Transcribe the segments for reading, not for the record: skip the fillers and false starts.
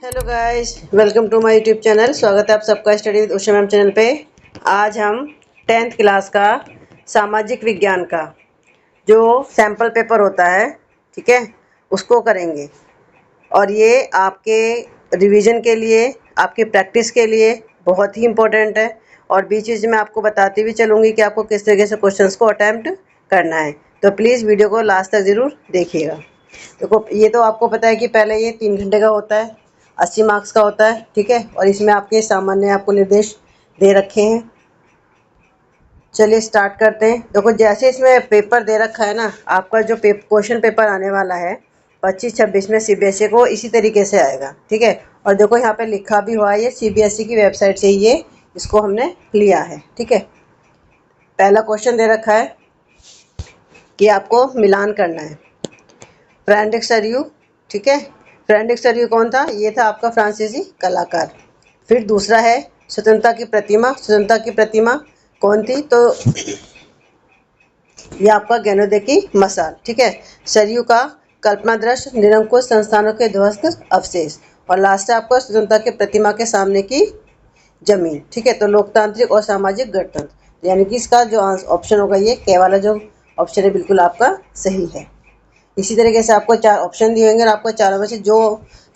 Hello guys, welcome to my YouTube channel. स्वागत है आप सबका study with Usha ma'am channel पे। आज हम 10th क्लास का सामाजिक विज्ञान का जो सैम्पल पेपर होता है, ठीक है, उसको करेंगे। और ये आपके रिवीजन के लिए, आपकी प्रैक्टिस के लिए बहुत ही इम्पोर्टेंट है। और बीच बीच में आपको बताती भी चलूँगी कि आपको किस तरीके से क्वेश्चंस को अटैम्प्ट करना है। तो प्लीज़ वीडियो को लास्ट तक ज़रूर देखिएगा। देखो, ये तो आपको पता है कि पहले ये 3 घंटे का होता है, 80 मार्क्स का होता है, ठीक है। और इसमें आपके सामान्य आपको निर्देश दे रखे हैं। चलिए स्टार्ट करते हैं। देखो, जैसे इसमें पेपर दे रखा है ना, आपका जो क्वेश्चन पेपर आने वाला है 25-26 में सीबीएसई को इसी तरीके से आएगा, ठीक है। और देखो यहाँ पे लिखा भी हुआ है, ये सीबीएसई की वेबसाइट से ही ये इसको हमने लिया है, ठीक है। पहला क्वेश्चन दे रखा है कि आपको मिलान करना है। फ्रेडरिक सरयू, ठीक है। फ्रेडरिक सरयू कौन था? ये था आपका फ्रांसीसी कलाकार। फिर दूसरा है स्वतंत्रता की प्रतिमा। स्वतंत्रता की प्रतिमा कौन थी? तो ये आपका ज्ञानोदय की मसाल, ठीक है। सरयू का कल्पना दृश्य, निरंकुश संस्थानों के ध्वस्त अवशेष। और लास्ट है आपका स्वतंत्रता की प्रतिमा के सामने की जमीन, ठीक है। तो लोकतांत्रिक और सामाजिक गणतंत्र, यानी कि इसका जो ऑप्शन होगा ये के वाला जो ऑप्शन है बिल्कुल आपका सही है। इसी तरीके से आपको 4 ऑप्शन दिए होंगे और आपको चारों में से जो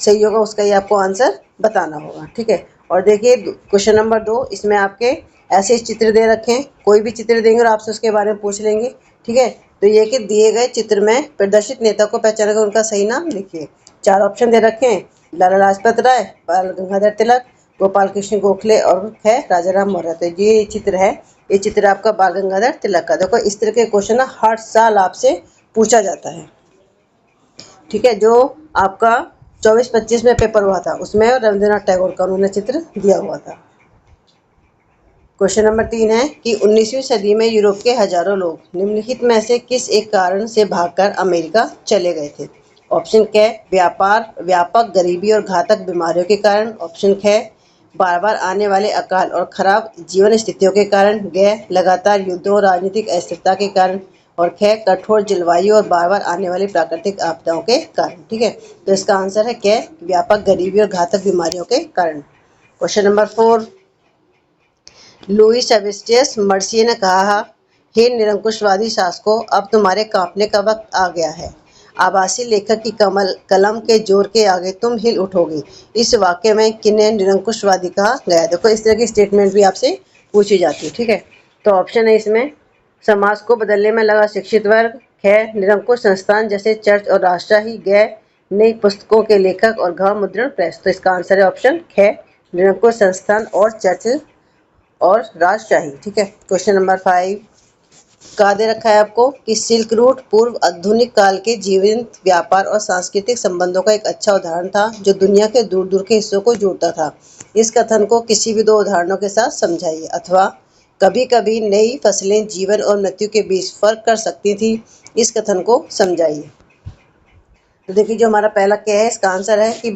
सही होगा उसका ही आपको आंसर बताना होगा, ठीक है। और देखिए क्वेश्चन नंबर 2, इसमें आपके ऐसे चित्र दे रखे हैं। कोई भी चित्र देंगे और आपसे उसके बारे में पूछ लेंगे, ठीक है। तो ये कि दिए गए चित्र में प्रदर्शित नेता को पहचान कर उनका सही नाम लिखिए। 4 ऑप्शन दे रखे हैं, लाला लाजपत राय, बाल गंगाधर तिलक, गोपाल कृष्ण गोखले और है राजा राम मौर्य। तो ये चित्र है, ये चित्र आपका बाल गंगाधर तिलक का। देखो, इस तरह के क्वेश्चन ना हर साल आपसे पूछा जाता है, ठीक है। जो आपका 24-25 में पेपर हुआ था उसमें रविंद्रनाथ टैगोर का उन्होंने चित्र दिया हुआ था। क्वेश्चन नंबर 3 है कि 19वीं सदी में यूरोप के हजारों लोग निम्नलिखित में से किस एक कारण से भागकर अमेरिका चले गए थे? ऑप्शन क व्यापार, व्यापक गरीबी और घातक बीमारियों के कारण। ऑप्शन ख बार बार आने वाले अकाल और खराब जीवन स्थितियों के कारण। ग लगातार युद्धों और राजनीतिक अस्थिरता के कारण। और ख कठोर जलवायु और बार बार आने वाली प्राकृतिक आपदाओं के कारण, ठीक है। तो इसका आंसर है क व्यापक गरीबी और घातक बीमारियों के कारण। क्वेश्चन नंबर 4, लुई सेबेस्टियस मर्सिए ने कहा, हे निरंकुशवादी शासकों, अब तुम्हारे कांपने का वक्त आ गया है। आभासी लेखक की कलम के जोर के आगे तुम हिल उठोगे। इस वाक्य में किन्हें निरंकुशवादी कहा गया? देखो, इस तरह की स्टेटमेंट भी आपसे पूछी जाती है, ठीक है। तो ऑप्शन है इसमें समाज को बदलने में लगा शिक्षित वर्ग, ख निरंकुश संस्थान जैसे चर्च और राजशाही, ग नई पुस्तकों के लेखक और घ मुद्रण प्रेस। तो इसका आंसर है ऑप्शन ख निरंकुश संस्थान और चर्च और राजशाही, ठीक है। क्वेश्चन नंबर 5 का दे रखा है आपको कि सिल्क रूट पूर्व आधुनिक काल के जीवंत व्यापार और सांस्कृतिक संबंधों का एक अच्छा उदाहरण था जो दुनिया के दूर दूर के हिस्सों को जोड़ता था। इस कथन को किसी भी 2 उदाहरणों के साथ समझाइए। अथवा कभी कभी नई फसलें जीवन और मृत्यु के बीच फर्क कर सकती थी। इस कथन को समझाइए। तो देखिए, जो हमारा पहला क्या है, इसका आंसर है कि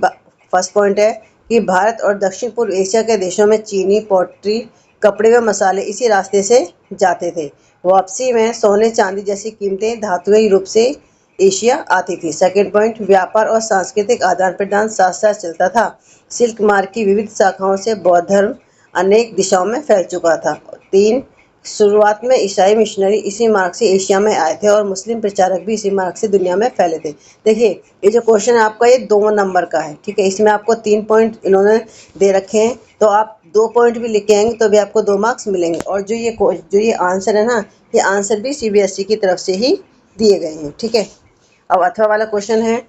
फर्स्ट पॉइंट है कि भारत और दक्षिण पूर्व एशिया के देशों में चीनी, पोल्ट्री, कपड़े व मसाले इसी रास्ते से जाते थे। वापसी में सोने चांदी जैसी कीमतें धातुएं रूप से एशिया आती थी। सेकेंड पॉइंट, व्यापार और सांस्कृतिक आदान प्रदान साथ साथ चलता था। सिल्क मार्ग की विविध शाखाओं से बौद्ध धर्म अनेक दिशाओं में फैल चुका था। 3, शुरुआत में ईसाई मिशनरी इसी मार्ग से एशिया में आए थे और मुस्लिम प्रचारक भी इसी मार्ग से दुनिया में फैले थे। देखिए, ये जो क्वेश्चन है आपका ये 2 नंबर का है, ठीक है। इसमें आपको 3 पॉइंट इन्होंने दे रखे हैं, तो आप 2 पॉइंट भी लिख के आएंगे तो भी आपको 2 मार्क्स मिलेंगे। और जो ये आंसर है ना, ये आंसर भी सीबीएसई की तरफ से ही दिए गए हैं, ठीक है। अब अथवा वाला क्वेश्चन है,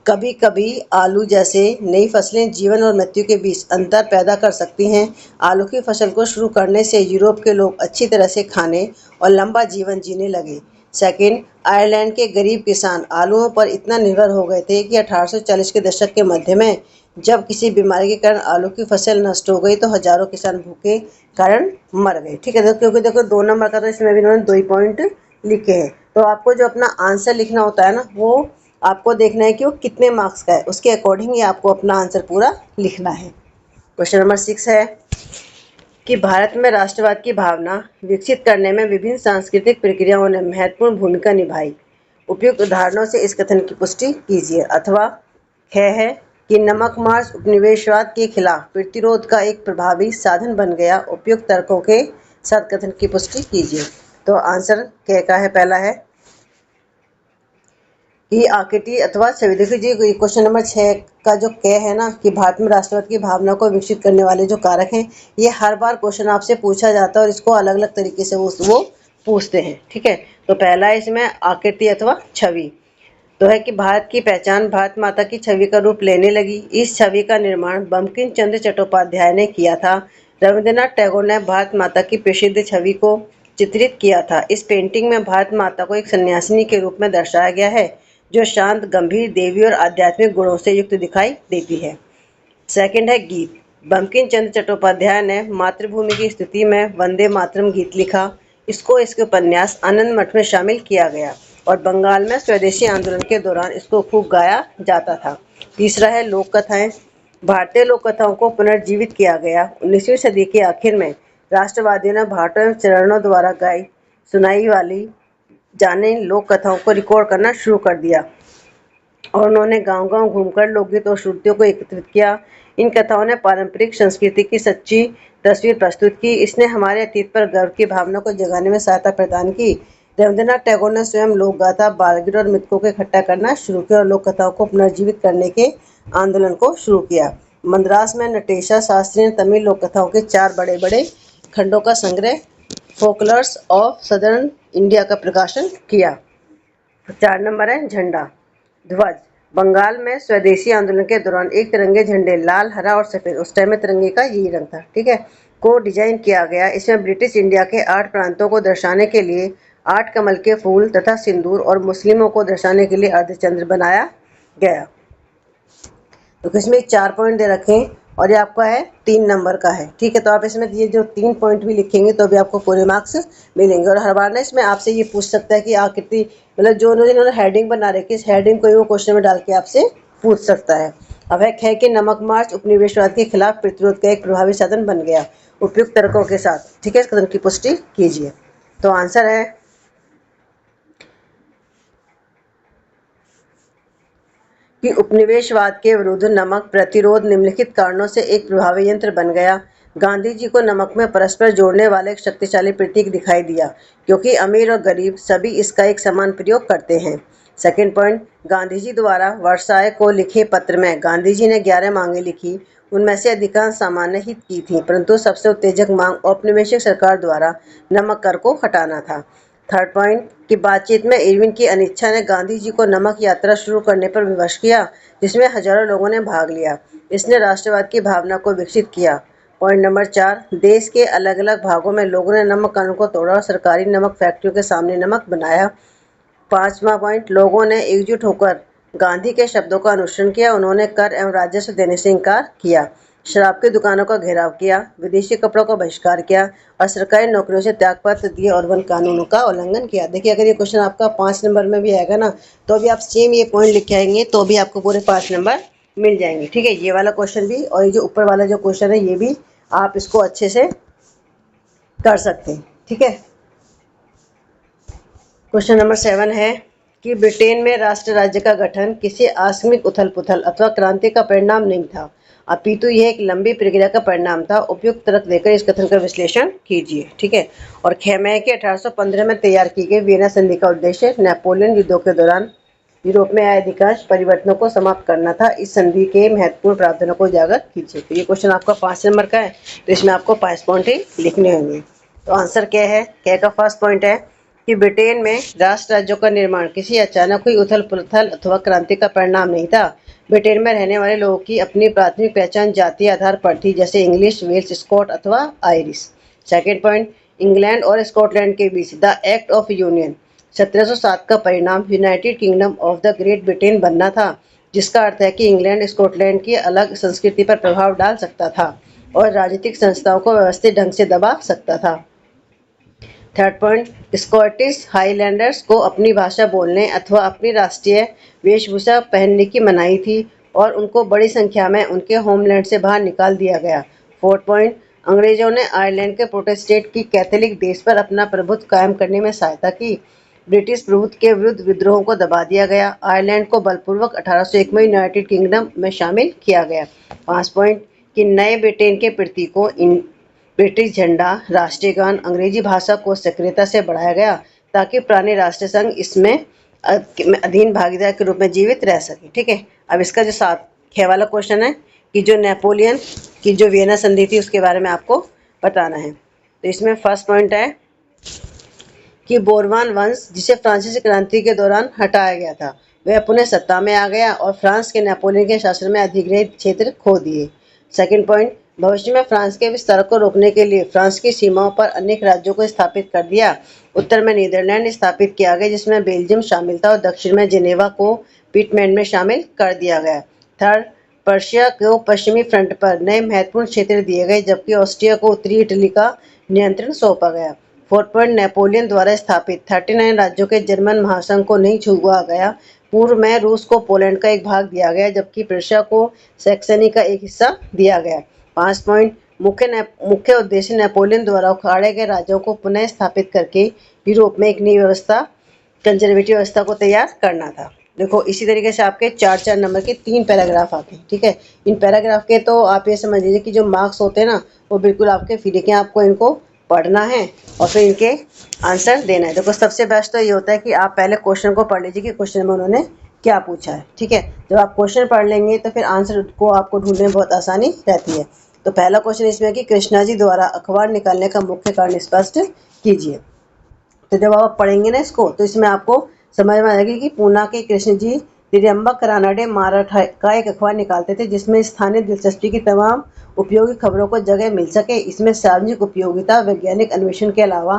कभी कभी आलू जैसे नई फसलें जीवन और मृत्यु के बीच अंतर पैदा कर सकती हैं। आलू की फसल को शुरू करने से यूरोप के लोग अच्छी तरह से खाने और लंबा जीवन जीने लगे। सेकंड, आयरलैंड के गरीब किसान आलूओं पर इतना निर्भर हो गए थे कि 1840 के दशक के मध्य में जब किसी बीमारी के कारण आलू की फसल नष्ट हो गई तो हजारों किसान भूखे कारण मर गए, ठीक है। क्योंकि देखो 2 नंबर का तो इसमें भी इन्होंने 2 ही पॉइंट लिखे हैं। तो आपको जो अपना आंसर लिखना होता है ना, वो आपको देखना है कि वो कितने मार्क्स का है, उसके अकॉर्डिंग ही आपको अपना आंसर पूरा लिखना है। क्वेश्चन नंबर 6 है कि भारत में राष्ट्रवाद की भावना विकसित करने में विभिन्न सांस्कृतिक प्रक्रियाओं ने महत्वपूर्ण भूमिका निभाई। उपयुक्त उदाहरणों से इस कथन की पुष्टि कीजिए। अथवा ख है कि नमक मार्च उपनिवेशवाद के खिलाफ प्रतिरोध का एक प्रभावी साधन बन गया। उपयुक्त तर्कों के साथ कथन की पुष्टि कीजिए। तो आंसर क्या का है? पहला है कि आकृति अथवा छवि। देखिए जी, क्वेश्चन नंबर 6 का जो क है ना, कि भारत में राष्ट्रवाद की भावना को विकसित करने वाले जो कारक हैं, ये हर बार क्वेश्चन आपसे पूछा जाता है और इसको अलग अलग तरीके से वो पूछते हैं। ठीक है, तो पहला है इसमें आकृति अथवा छवि। तो है कि भारत की पहचान भारत माता की छवि का रूप लेने लगी। इस छवि का निर्माण बंकिम चंद्र चट्टोपाध्याय ने किया था। रविंद्रनाथ टैगोर ने भारत माता की प्रसिद्ध छवि को चित्रित किया था। इस पेंटिंग में भारत माता को एक सन्यासिनी के रूप में दर्शाया गया है, जो शांत, गंभीर, देवी और आध्यात्मिक गुणों से युक्त दिखाई देती है। सेकंड है गीत। बंकिम चंद्र चट्टोपाध्याय ने मातृभूमि की स्तुति में वंदे मातरम गीत लिखा। इसको इसके उपन्यास आनंद मठ में शामिल किया गया और बंगाल में स्वदेशी आंदोलन के दौरान इसको खूब गाया जाता था। तीसरा है लोक कथाएं। भारतीय लोक कथाओं को पुनर्जीवित किया गया। 19वीं सदी के आखिर में राष्ट्रवादियों ने भाटों एवं चरणों द्वारा गाई सुनाई वाली जाने लोक कथाओं को रिकॉर्ड करना शुरू कर दिया और उन्होंने गांव-गांव घूमकर लोकगीत और श्रुतियों को एकत्रित किया। इन कथाओं ने पारंपरिक संस्कृति की सच्ची तस्वीर प्रस्तुत की। इसने हमारे अतीत पर गर्व की भावना को जगाने में सहायता प्रदान की। रविंद्रनाथ टैगोर ने स्वयं लोकगाथा, बालगीत और मिथकों को इकट्ठा करना शुरू किया और लोक कथाओं को पुनर्जीवित करने के आंदोलन को शुरू किया। मद्रास में नटेशा शास्त्री ने तमिल लोक कथाओं के 4 बड़े-बड़े खंडों का संग्रह फोकलर्स ऑफ सदर्न इंडिया का प्रकाशन किया। 4 नंबर है झंडा। ध्वज। बंगाल में स्वदेशी आंदोलन के दौरान एक तिरंगे झंडे लाल, हरा और सफेद, उस टाइम में तिरंगे का यही रंग था, ठीक है, को डिजाइन किया गया। इसमें ब्रिटिश इंडिया के 8 प्रांतों को दर्शाने के लिए 8 कमल के फूल तथा सिंदूर और मुस्लिमों को दर्शाने के लिए अर्धचंद्र बनाया गया। तो इसमें 4 पॉइंट दे रखे हैं और ये आपका है 3 नंबर का है। ठीक है, तो आप इसमें ये जो 3 पॉइंट भी लिखेंगे तो भी आपको पूरे मार्क्स मिलेंगे। और हर बार ना इसमें आपसे ये पूछ सकता है कि आकृति, मतलब जो जिन्होंने हेडिंग बना रखी है, इस हेडिंग को ही वो क्वेश्चन में डाल के आपसे पूछ सकता है। अब है कि नमक मार्च उपनिवेशवाद के खिलाफ प्रतिरोध का एक प्रभावी साधन बन गया। उपयुक्त तर्कों के साथ, ठीक है, इस कथन की पुष्टि कीजिए। तो आंसर है कि उपनिवेशवाद के विरुद्ध नमक प्रतिरोध निम्नलिखित कारणों से एक प्रभावी यंत्र बन गया। गांधी जी को नमक में परस्पर जोड़ने वाला एक शक्तिशाली प्रतीक दिखाई दिया, क्योंकि अमीर और गरीब सभी इसका एक समान प्रयोग करते हैं। सेकंड पॉइंट, गांधी जी द्वारा वर्साय को लिखे पत्र में गांधी जी ने 11 मांगें लिखी। उनमें से अधिकांश सामान्य हित की थी, परंतु सबसे उत्तेजक मांग औपनिवेशिक सरकार द्वारा नमक कर को हटाना था। थर्ड पॉइंट कि बातचीत में इरविन की अनिच्छा ने गांधी जी को नमक यात्रा शुरू करने पर विवश किया, जिसमें हजारों लोगों ने भाग लिया। इसने राष्ट्रवाद की भावना को विकसित किया। पॉइंट नंबर 4, देश के अलग अलग भागों में लोगों ने नमक कानून को तोड़ा और सरकारी नमक फैक्ट्रियों के सामने नमक बनाया। 5वां पॉइंट, लोगों ने एकजुट होकर गांधी के शब्दों का अनुसरण किया। उन्होंने कर एवं राजस्व देने से इनकार किया, शराब की दुकानों का घेराव किया, विदेशी कपड़ों का बहिष्कार किया और सरकारी नौकरियों से त्यागपत्र दिए और वन कानूनों का उल्लंघन किया। देखिए, अगर ये क्वेश्चन आपका 5 नंबर में भी आएगा ना, तो भी आप सेम ये पॉइंट लिख के आएंगे तो भी आपको पूरे 5 नंबर मिल जाएंगे। ठीक है, ये वाला क्वेश्चन भी और ये जो ऊपर वाला जो क्वेश्चन है ये भी आप इसको अच्छे से कर सकते हैं। ठीक है, क्वेश्चन नंबर 7 है कि ब्रिटेन में राष्ट्र राज्य का गठन किसी आकस्मिक उथल पुथल अथवा क्रांति का परिणाम नहीं था, अपितु यह एक लंबी प्रक्रिया का परिणाम था। उपयुक्त तर्क देकर इस कथन का विश्लेषण कीजिए। ठीक है, और खेमे के 1815 में तैयार की गई वियना संधि का उद्देश्य नेपोलियन युद्धों के दौरान यूरोप में आए अधिकांश परिवर्तनों को समाप्त करना था। इस संधि के महत्वपूर्ण प्रावधानों को उजागर कीजिए। तो ये क्वेश्चन आपका 5 नंबर का है, तो इसमें आपको 5 पॉइंट ही लिखने होंगे। तो आंसर क्या है? क्या का फर्स्ट पॉइंट है कि ब्रिटेन में राष्ट्र राज्यों का निर्माण किसी अचानक हुई उथल पुथल अथवा क्रांति का परिणाम नहीं था। ब्रिटेन में रहने वाले लोगों की अपनी प्राथमिक पहचान जातीय आधार पर थी, जैसे इंग्लिश, वेल्स, स्कॉट अथवा आयरिश। सेकेंड पॉइंट, इंग्लैंड और स्कॉटलैंड के बीच द एक्ट ऑफ यूनियन 1707 का परिणाम United kingdom of the great Britain बनना था, जिसका अर्थ है कि इंग्लैंड स्कॉटलैंड की अलग संस्कृति पर प्रभाव डाल सकता था और राजनीतिक संस्थाओं को व्यवस्थित ढंग से दबा सकता था। थर्ड पॉइंट, स्कॉटिश हाईलैंडर्स को अपनी भाषा बोलने अथवा अपनी राष्ट्रीय वेशभूषा पहनने की मनाही थी और उनको बड़ी संख्या में उनके होमलैंड से बाहर निकाल दिया गया। फोर्थ पॉइंट, अंग्रेजों ने आयरलैंड के प्रोटेस्टेंट की कैथोलिक देश पर अपना प्रभुत्व कायम करने में सहायता की। ब्रिटिश प्रभुत्व के विरुद्ध विद्रोहों को दबा दिया गया। आयरलैंड को बलपूर्वक 1801 में यूनाइटेड किंगडम में शामिल किया गया। 5 पॉइंट कि नए ब्रिटेन के प्रतीकों ब्रिटिश झंडा, राष्ट्रीय गान, अंग्रेजी भाषा को सक्रियता से बढ़ाया गया ताकि पुराने राष्ट्रीय संघ इसमें अधीन भागीदार के रूप में जीवित रह सके। ठीक है, अब इसका जो 6 वाला क्वेश्चन है कि जो नेपोलियन की जो वियना संधि थी उसके बारे में आपको बताना है। तो इसमें फर्स्ट पॉइंट है कि बोरबोन वंश, जिसे फ्रांसीसी क्रांति के दौरान हटाया गया था, वह पुनः सत्ता में आ गया और फ्रांस के नेपोलियन के शासन में अधिग्रहित क्षेत्र खो दिए। सेकंड पॉइंट, भविष्य में फ्रांस के विस्तार को रोकने के लिए फ्रांस की सीमाओं पर अनेक राज्यों को स्थापित कर दिया। उत्तर में नीदरलैंड स्थापित किया गया जिसमें बेल्जियम शामिल था और दक्षिण में जेनेवा को पिटमैन में शामिल कर दिया गया। थर्ड, पर्शिया को पश्चिमी फ्रंट पर नए महत्वपूर्ण क्षेत्र दिए गए जबकि ऑस्ट्रिया को उत्तरी इटली का नियंत्रण सौंपा गया। 4 पॉइंट, नेपोलियन द्वारा स्थापित 39 राज्यों के जर्मन महासंघ को नहीं छुआ गया। पूर्व में रूस को पोलैंड का एक भाग दिया गया जबकि प्रुशिया को सैक्सनी का एक हिस्सा दिया गया। 5 पॉइंट, मुख्य उद्देश्य नेपोलियन द्वारा उखाड़े गए राज्यों को पुनः स्थापित करके यूरोप में एक नई व्यवस्था, कंजर्वेटिव व्यवस्था को तैयार करना था। देखो इसी तरीके से आपके 4-4 नंबर के 3 पैराग्राफ आते हैं। ठीक है, इन पैराग्राफ के तो आप ये समझ लीजिए कि जो मार्क्स होते हैं ना वो बिल्कुल आपके फ्री के, आपको इनको पढ़ना है और फिर इनके आंसर देना है। देखो सबसे बेस्ट तो ये होता है कि आप पहले क्वेश्चन को पढ़ लीजिए कि क्वेश्चन में उन्होंने क्या पूछा है। ठीक है, जब आप क्वेश्चन पढ़ लेंगे तो फिर आंसर को आपको ढूंढने में बहुत आसानी रहती है। तो पहला क्वेश्चन इसमें है कि कृष्णा जी द्वारा अखबार निकालने का मुख्य कारण स्पष्ट कीजिए। तो जब आप पढ़ेंगे ना इसको तो इसमें आपको समझ में आएगी कि पूना के कृष्ण जी त्रियंबक रानाडे मराठा का एक अखबार निकालते थे जिसमें स्थानीय दिलचस्पी की तमाम उपयोगी खबरों को जगह मिल सके। इसमें सार्वजनिक उपयोगिता, वैज्ञानिक अन्वेषण के अलावा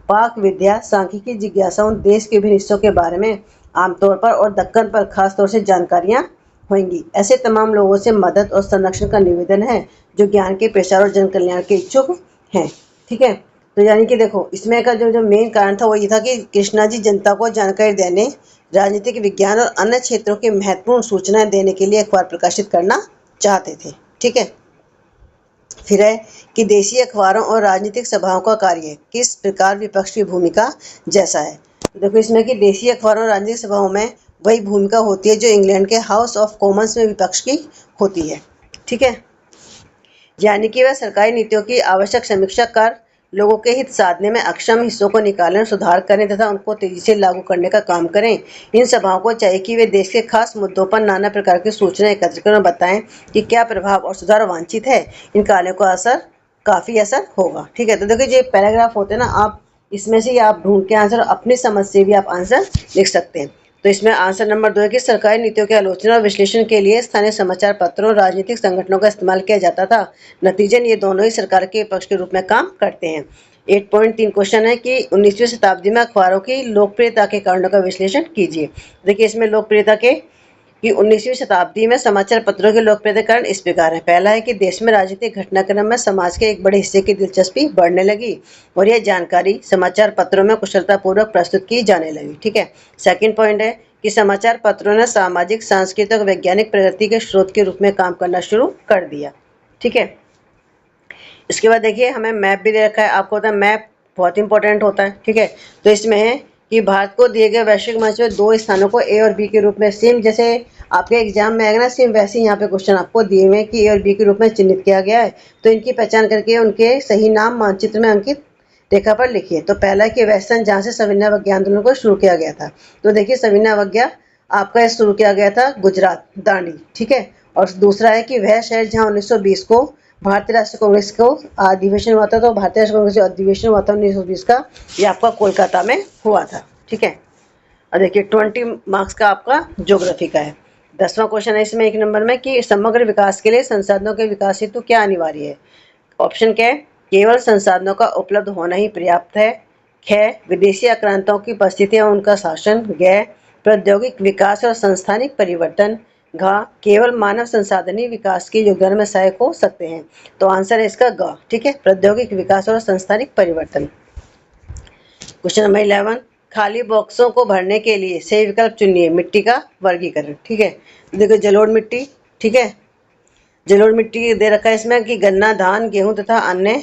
पाक विद्या, सांख्यिकी जिज्ञासाओं, देश के विभिन्न हिस्सों के बारे में आमतौर पर और दक्कन पर खास तौर से जानकारियाँ होंगी। ऐसे तमाम लोगों से मदद और संरक्षण का निवेदन है जो ज्ञान के प्रसार और जन कल्याण के इच्छुक हैं। ठीक है, तो यानी कि देखो इसमें का जो मेन कारण था वो ये था कि कृष्णा जी जनता को जानकारी देने, राजनीतिक विज्ञान और अन्य क्षेत्रों की महत्वपूर्ण सूचनाएं देने के लिए अखबार प्रकाशित करना चाहते थे। ठीक है, फिर है कि देशी अखबारों और राजनीतिक सभाओं का कार्य किस प्रकार विपक्ष की भूमिका जैसा है। तो देखो इसमें कि देशी अखबारों और राजनीतिक सभाओं में वही भूमिका होती है जो इंग्लैंड के हाउस ऑफ कॉमन्स में विपक्ष की होती है। ठीक है, यानी कि वह सरकारी नीतियों की आवश्यक समीक्षा कर लोगों के हित साधने में अक्षम हिस्सों को निकालें और सुधार करें तथा उनको तेजी से लागू करने का काम करें। इन सभाओं को चाहिए कि वे देश के खास मुद्दों पर नाना प्रकार की सूचनाएं एकत्र करें और बताएं कि क्या प्रभाव और सुधार वांछित है। इन कार्यों का काफ़ी असर होगा। ठीक है, तो देखिए जो पैराग्राफ होते हैं ना, आप इसमें से आप ढूंढ के आंसर अपनी समझ से भी आप आंसर लिख सकते हैं। तो इसमें आंसर नंबर 2 है कि सरकारी नीतियों के आलोचना और विश्लेषण के लिए स्थानीय समाचार पत्रों और राजनीतिक संगठनों का इस्तेमाल किया जाता था। नतीजन ये दोनों ही सरकार के पक्ष के रूप में काम करते हैं। 8.3 क्वेश्चन है कि 19वीं शताब्दी में अखबारों की लोकप्रियता के कारणों का विश्लेषण कीजिए। देखिए इसमें लोकप्रियता के कि 19वीं शताब्दी में समाचार पत्रों के लोकप्रियता कारण इस प्रकार है। पहला है कि देश में राजनीतिक घटनाक्रम में समाज के एक बड़े हिस्से की दिलचस्पी बढ़ने लगी और यह जानकारी समाचार पत्रों में कुशलतापूर्वक प्रस्तुत की जाने लगी। ठीक है, सेकंड पॉइंट है कि समाचार पत्रों ने सामाजिक, सांस्कृतिक और वैज्ञानिक प्रगति के स्रोत के रूप में काम करना शुरू कर दिया। ठीक है, इसके बाद देखिए हमें मैप भी दे रखा है। आपको पता है मैप बहुत इंपॉर्टेंट होता है। ठीक है, तो इसमें है कि भारत को दिए गए वैश्विक मंच में 2 स्थानों को ए और बी के रूप में, सेम जैसे आपके एग्जाम में आएगा ना, सेम वैसे ही यहाँ पे क्वेश्चन आपको दिए हुए हैं कि ए और बी के रूप में चिन्हित किया गया है। तो इनकी पहचान करके उनके सही नाम मानचित्र में अंकित रेखा पर लिखिए। तो पहला है कि वेस्टर्न, जहाँ से सविनय अवज्ञा आंदोलन को शुरू किया गया था। तो देखिए सविनय अवज्ञा आपका शुरू किया गया था गुजरात, दांडी। ठीक है, और दूसरा है कि वह शहर जहाँ 1920 को भारतीय राष्ट्रीय कांग्रेस को अधिवेशन हुआ था, तो भारतीय राष्ट्रीय कांग्रेस जो अधिवेशन हुआ था 1920 का, ये आपका कोलकाता में हुआ था। ठीक है, और देखिए 20 मार्क्स का आपका ज्योग्राफी का है। 10वां क्वेश्चन है इसमें 1 नंबर में कि समग्र विकास के लिए संसाधनों के विकास हेतु क्या अनिवार्य है। ऑप्शन क्या है, केवल संसाधनों का उपलब्ध होना ही पर्याप्त है। ख, विदेशी आक्रांताओं की उपस्थिति और उनका शासन। ग, प्रौद्योगिक विकास और संस्थानिक परिवर्तन। घ, केवल मानव संसाधन ही विकास के योगदान में सहायक हो सकते हैं। तो आंसर है इसका ग। ठीक है, प्रौद्योगिक विकास और संस्थानिक परिवर्तन। क्वेश्चन नंबर 11, खाली बॉक्सों को भरने के लिए सही विकल्प चुनिए। मिट्टी का वर्गीकरण। ठीक है, देखो जलोढ़ मिट्टी। ठीक है, जलोढ़ मिट्टी दे रखा है इसमें कि गन्ना, धान, गेहूं तथा अन्य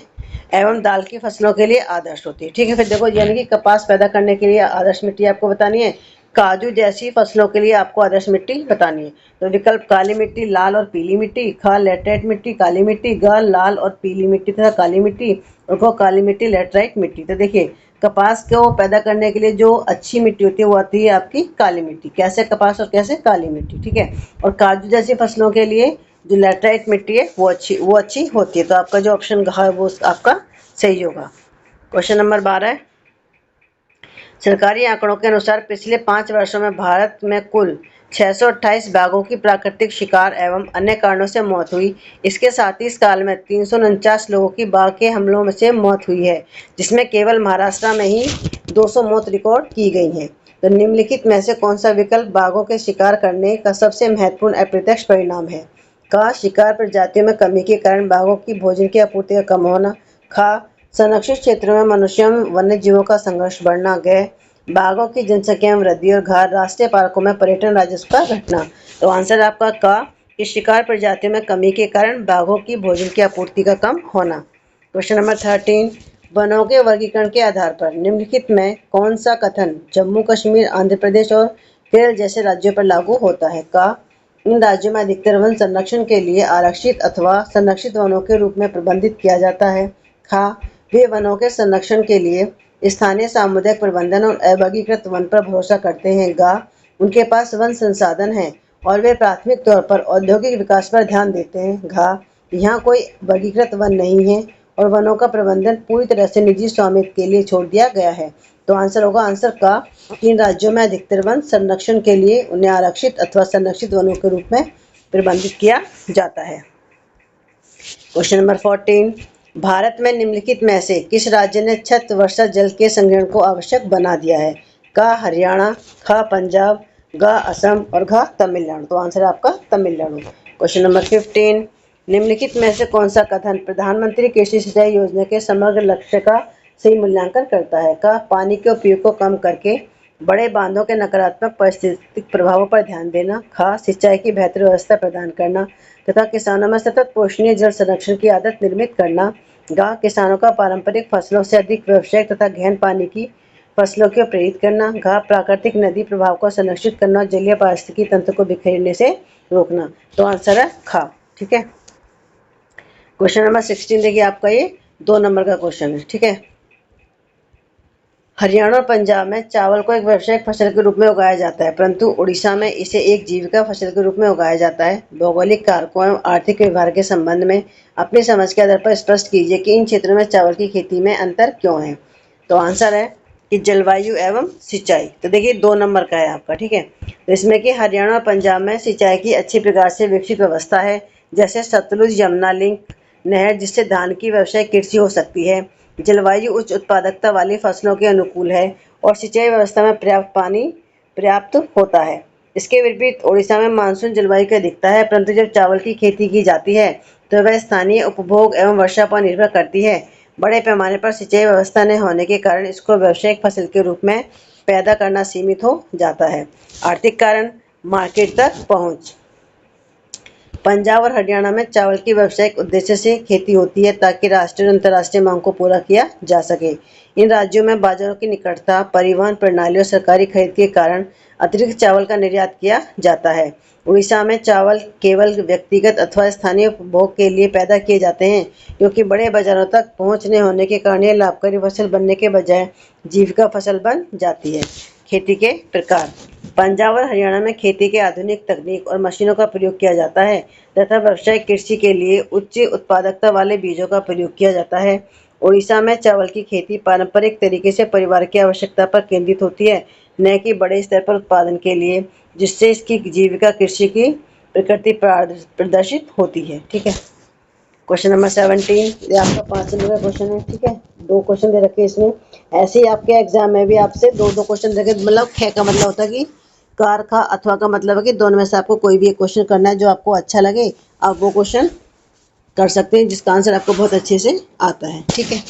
एवं दाल की फसलों के लिए आदर्श होती है। ठीक है, फिर देखो यानी कि कपास पैदा करने के लिए आदर्श मिट्टी आपको बतानी है, काजू जैसी फसलों के लिए आपको आदर्श मिट्टी बतानी है। तो विकल्प काली मिट्टी, लाल और पीली मिट्टी, ख लेटराइट मिट्टी, काली मिट्टी, ग लाल और पीली मिट्टी तथा काली मिट्टी, और ग काली मिट्टी लेटराइट मिट्टी। तो देखिए कपास को पैदा करने के लिए जो अच्छी मिट्टी होती है वो आती है आपकी काली मिट्टी, कैसे कपास और कैसे काली मिट्टी। ठीक है, और काजू जैसी फसलों के लिए जो लेटराइट मिट्टी है वो अच्छी होती है। तो आपका जो ऑप्शन है वो आपका सही होगा। क्वेश्चन नंबर 12, सरकारी आंकड़ों के अनुसार पिछले 5 वर्षों में भारत में कुल 628 बाघों की प्राकृतिक शिकार एवं अन्य कारणों से मौत हुई। इसके साथ ही इस काल में 349 लोगों की बाघ के हमलों में से मौत हुई है, जिसमें केवल महाराष्ट्र में ही 200 मौत रिकॉर्ड की गई हैं। तो निम्नलिखित में से कौन सा विकल्प बाघों के शिकार करने का सबसे महत्वपूर्ण अप्रत्यक्ष परिणाम है? का शिकार प्रजातियों में कमी के कारण बाघों की भोजन की आपूर्ति का कम होना, खा संरक्षित क्षेत्रों में मनुष्यों एवं वन्य जीवों का संघर्ष बढ़ना, गए बाघों की जनसंख्या में वृद्धि, और घाट राष्ट्रीय पार्कों में पर्यटन राजस्व का घटना। तो आंसर आपका का कि शिकार प्रजातियों में कमी के कारण बाघों की भोजन की आपूर्ति का कम होना। क्वेश्चन नंबर 13, वनों के वर्गीकरण के आधार पर निम्नलिखित में कौन सा कथन जम्मू कश्मीर, आंध्र प्रदेश और केरल जैसे राज्यों पर लागू होता है? का इन राज्यों में अधिकतर वन संरक्षण के लिए आरक्षित अथवा संरक्षित वनों के रूप में प्रबंधित किया जाता है। खा वे वनों के संरक्षण के लिए स्थानीय सामुदायिक प्रबंधन और अवर्गीकृत वन पर भरोसा करते हैं। गा उनके पास वन संसाधन हैं और वे प्राथमिक तौर पर औद्योगिक विकास पर ध्यान देते हैं। घा यहाँ कोई वर्गीकृत वन नहीं है और वनों का प्रबंधन पूरी तरह से निजी स्वामित्व के लिए छोड़ दिया गया है। तो आंसर होगा आंसर का, इन राज्यों में अधिकतर वन संरक्षण के लिए उन्हें आरक्षित अथवा संरक्षित वनों के रूप में प्रबंधित किया जाता है। क्वेश्चन नंबर 14, भारत में निम्नलिखित में से किस राज्य ने छत वर्षा जल के संग्रहण को आवश्यक बना दिया है? का हरियाणा, ख पंजाब, ग असम और घ तमिलनाडु। तो आंसर आपका तमिलनाडु। क्वेश्चन नंबर 15, निम्नलिखित में से कौन सा कथन प्रधानमंत्री कृषि सिंचाई योजना के समग्र लक्ष्य का सही मूल्यांकन करता है? का पानी के उपयोग को कम करके बड़े बांधों के नकारात्मक पारिस्थितिक प्रभावों पर ध्यान देना, खा सिंचाई की बेहतर व्यवस्था प्रदान करना तथा किसानों में सतत पोषणीय जल संरक्षण की आदत निर्मित करना, गा किसानों का पारंपरिक फसलों से अधिक व्यावसायिक तथा गहन पानी की फसलों को प्रेरित करना, घा प्राकृतिक नदी प्रभाव को संरक्षित करना और जलीय पारिस्थितिकी तंत्र को बिखरने से रोकना। तो आंसर है खा। ठीक है, क्वेश्चन नंबर 16 देखिए आपका ये 2 नंबर का क्वेश्चन है। ठीक है, हरियाणा और पंजाब में चावल को एक व्यावसायिक फसल के रूप में उगाया जाता है, परंतु उड़ीसा में इसे एक जीविका फसल के रूप में उगाया जाता है। भौगोलिक कारकों एवं आर्थिक व्यवहार के संबंध में अपनी समझ के आधार पर स्पष्ट कीजिए कि इन क्षेत्रों में चावल की खेती में अंतर क्यों है। तो आंसर है कि जलवायु एवं सिंचाई। तो देखिए 2 नंबर का है आपका। ठीक है, तो इसमें कि हरियाणा और पंजाब में सिंचाई की अच्छी प्रकार से विकसित व्यवस्था है, जैसे सतलुज यमुना लिंक नहर, जिससे धान की व्यावसायिक कृषि हो सकती है। जलवायु उच्च उत्पादकता वाली फसलों के अनुकूल है और सिंचाई व्यवस्था में पर्याप्त पानी पर्याप्त होता है। इसके विपरीत ओडिशा में मानसून जलवायु की अधिकता है, परंतु जब चावल की खेती की जाती है तो वह स्थानीय उपभोग एवं वर्षा पर निर्भर करती है। बड़े पैमाने पर सिंचाई व्यवस्था न होने के कारण इसको व्यावसायिक फसल के रूप में पैदा करना सीमित हो जाता है। आर्थिक कारण, मार्केट तक पहुँच। पंजाब और हरियाणा में चावल की व्यावसायिक उद्देश्य से खेती होती है ताकि राष्ट्रीय और अंतर्राष्ट्रीय मांग को पूरा किया जा सके। इन राज्यों में बाजारों की निकटता, परिवहन प्रणाली और सरकारी खरीद के कारण अतिरिक्त चावल का निर्यात किया जाता है। उड़ीसा में चावल केवल व्यक्तिगत अथवा स्थानीय उपभोग के लिए पैदा किए जाते हैं, क्योंकि बड़े बाजारों तक पहुँच न होने के कारण यह लाभकारी फसल बनने के बजाय जीविका फसल बन जाती है। खेती के प्रकार, पंजाब और हरियाणा में खेती के आधुनिक तकनीक और मशीनों का प्रयोग किया जाता है तथा व्यावसायिक कृषि के लिए उच्च उत्पादकता वाले बीजों का प्रयोग किया जाता है। उड़ीसा में चावल की खेती पारंपरिक तरीके से परिवार की आवश्यकता पर केंद्रित होती है, न कि बड़े स्तर पर उत्पादन के लिए, जिससे इसकी जीविका कृषि की प्रकृति प्रदर्शित होती है। ठीक है, क्वेश्चन नंबर 17 ये आपका 5 नंबर का क्वेश्चन है। ठीक है, 2 क्वेश्चन दे रखे इसमें। ऐसे ही आपके एग्जाम में भी आपसे 2-2 क्वेश्चन दे रखे, मतलब ख का मतलब होता है कि कार का, अथवा का मतलब है कि दोनों में से आपको कोई भी एक क्वेश्चन करना है जो आपको अच्छा लगे, आप वो क्वेश्चन कर सकते हैं जिसका आंसर आपको बहुत अच्छे से आता है। ठीक है,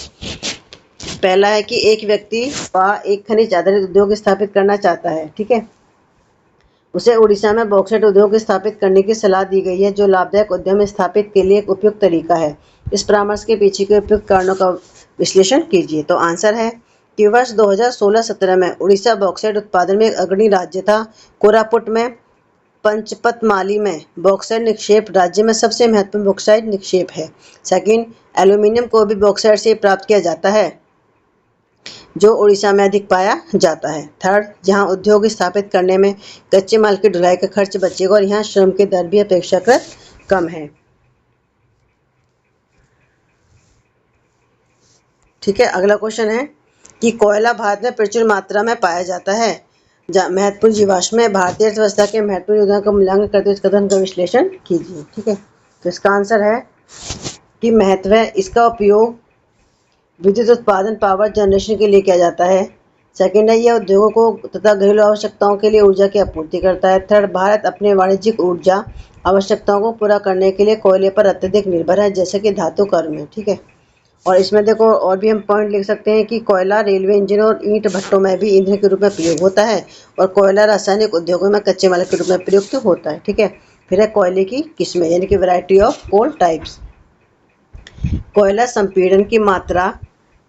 पहला है कि एक व्यक्ति एक खनिज आधारित उद्योग स्थापित करना चाहता है। ठीक है, उसे उड़ीसा में बॉक्साइट उद्योग स्थापित करने की सलाह दी गई है, जो लाभदायक उद्यम स्थापित के लिए एक उपयुक्त तरीका है। इस परामर्श के पीछे के उपयुक्त कारणों का विश्लेषण कीजिए। तो आंसर है कि वर्ष 2016-17 में उड़ीसा बॉक्साइट उत्पादन में एक अग्रणी राज्य था। कोरापुट में, पंचपतमाली में बॉक्साइट निक्षेप राज्य में सबसे महत्वपूर्ण बॉक्साइट निक्षेप है। सेकंड, एल्यूमिनियम को भी बॉक्साइट से प्राप्त किया जाता है, जो उड़ीसा में अधिक पाया जाता है। थर्ड, जहां उद्योग स्थापित करने में कच्चे माल की ढुलाई का खर्च बचेगा और यहाँ श्रम की दर भी अपेक्षाकृत कम है। ठीक है, अगला क्वेश्चन है कि कोयला भारत में प्रचुर मात्रा में पाया जाता है। महत्वपूर्ण जीवाश्म में भारतीय अर्थव्यवस्था के महत्वपूर्ण योगदान का मूल्यांकन करते हुए इस कथन का विश्लेषण कीजिए। ठीक है, तो इसका आंसर है कि महत्व है, इसका उपयोग विद्युत उत्पादन, पावर जनरेशन के लिए किया जाता है। सेकेंड है, यह उद्योगों को तथा घरेलू आवश्यकताओं के लिए ऊर्जा की आपूर्ति करता है। थर्ड, भारत अपने वाणिज्यिक ऊर्जा आवश्यकताओं को पूरा करने के लिए कोयले पर अत्यधिक निर्भर है, जैसे कि धातु कर्म में। ठीक है, और इसमें देखो और भी हम पॉइंट लिख सकते हैं कि कोयला रेलवे इंजन और ईंट भट्टों में भी ईंधन के रूप में प्रयोग होता है, और कोयला रासायनिक उद्योगों में कच्चे माल के रूप में प्रयुक्त होता है। ठीक है, फिर है कोयले की किस्में, यानी कि वैरायटी ऑफ कोल टाइप्स। कोयला संपीड़न की मात्रा,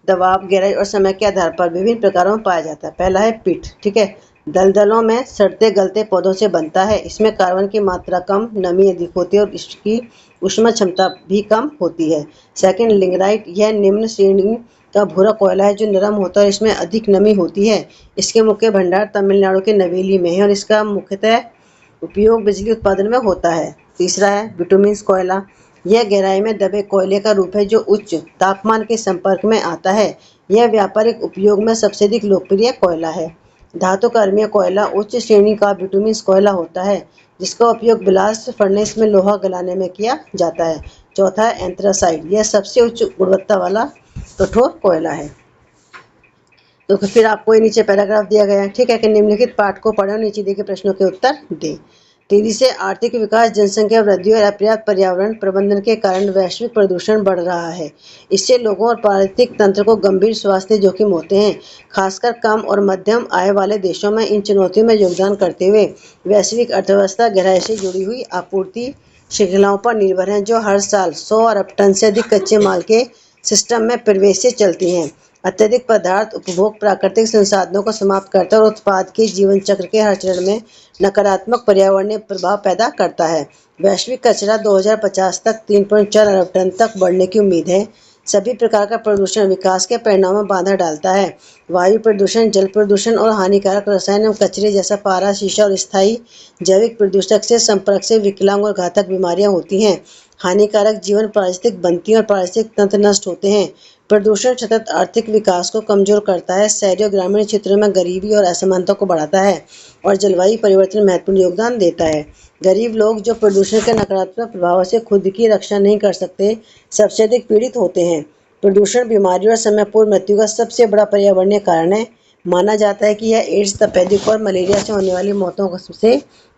दबाव, गहराई और समय के आधार पर विभिन्न प्रकारों में पाया जाता है। पहला है पिट। ठीक है, दलदलों में सड़ते गलते पौधों से बनता है। इसमें कार्बन की मात्रा कम, नमी अधिक होती है और इसकी ऊष्मा क्षमता भी कम होती है। सेकंड, लिंगराइट। यह निम्न श्रेणी का भूरा कोयला है जो नरम होता है और इसमें अधिक नमी होती है। इसके मुख्य भंडार तमिलनाडु के नवेली में है और इसका मुख्यतः उपयोग बिजली उत्पादन में होता है। तीसरा है बिटुमिन्स कोयला। यह गहराई में दबे कोयले का रूप है जो उच्च तापमान के संपर्क में आता है। यह व्यापारिक उपयोग में सबसे अधिक लोकप्रिय कोयला है। धातु कर्मीय कोयला उच्च श्रेणी का बिटुमिन्स कोयला होता है, जिसका उपयोग ब्लास्ट फर्नेस में लोहा गलाने में किया जाता है। चौथा है एंथ्रासाइट। यह सबसे उच्च गुणवत्ता वाला कठोर कोयला है। तो फिर आपको ये नीचे पैराग्राफ दिया गया है। ठीक है, कि निम्नलिखित पाठ को पढ़ें और नीचे दिए गए प्रश्नों के उत्तर दें। तेजी से आर्थिक विकास, जनसंख्या वृद्धि और अपर्याप्त पर्यावरण प्रबंधन के कारण वैश्विक प्रदूषण बढ़ रहा है। इससे लोगों और पारिस्थितिक तंत्र को गंभीर स्वास्थ्य जोखिम होते हैं। खासकर कम और मध्यम आय वाले देशों में इन चुनौतियों में योगदान करते हुए वैश्विक अर्थव्यवस्था गहराई से जुड़ी हुई आपूर्ति श्रृंखलाओं पर निर्भर है, जो हर साल 100 अरब टन से अधिक कच्चे माल के सिस्टम में प्रवेश से चलती हैं। अत्यधिक पदार्थ उपभोग प्राकृतिक संसाधनों को समाप्त करता है और उत्पाद के जीवन चक्र के हर चरण में नकारात्मक पर्यावरणीय प्रभाव पैदा करता है। वैश्विक कचरा 2050 तक 3.4 अरब टन तक बढ़ने की उम्मीद है। सभी प्रकार का प्रदूषण विकास के परिणाम में बाधा डालता है। वायु प्रदूषण, जल प्रदूषण और हानिकारक रसायन एवं कचरे जैसा पारा, शीशा और स्थायी जैविक प्रदूषक से संपर्क से विकलांग और घातक बीमारियां होती हैं। हानिकारक जीवन पारिस्थितिक बनती और पारिस्थितिक तंत्र नष्ट होते हैं। प्रदूषण सतत आर्थिक विकास को कमजोर करता है, शहरी और ग्रामीण क्षेत्रों में गरीबी और असमानता को बढ़ाता है और जलवायु परिवर्तन में महत्वपूर्ण योगदान देता है। गरीब लोग जो प्रदूषण के नकारात्मक प्रभावों से खुद की रक्षा नहीं कर सकते, सबसे अधिक पीड़ित होते हैं। प्रदूषण बीमारी और समय पूर्व मृत्यु का सबसे बड़ा पर्यावरणीय कारण है। माना जाता है कि यह एड्स, तपेदिक और मलेरिया से होने वाली मौतों से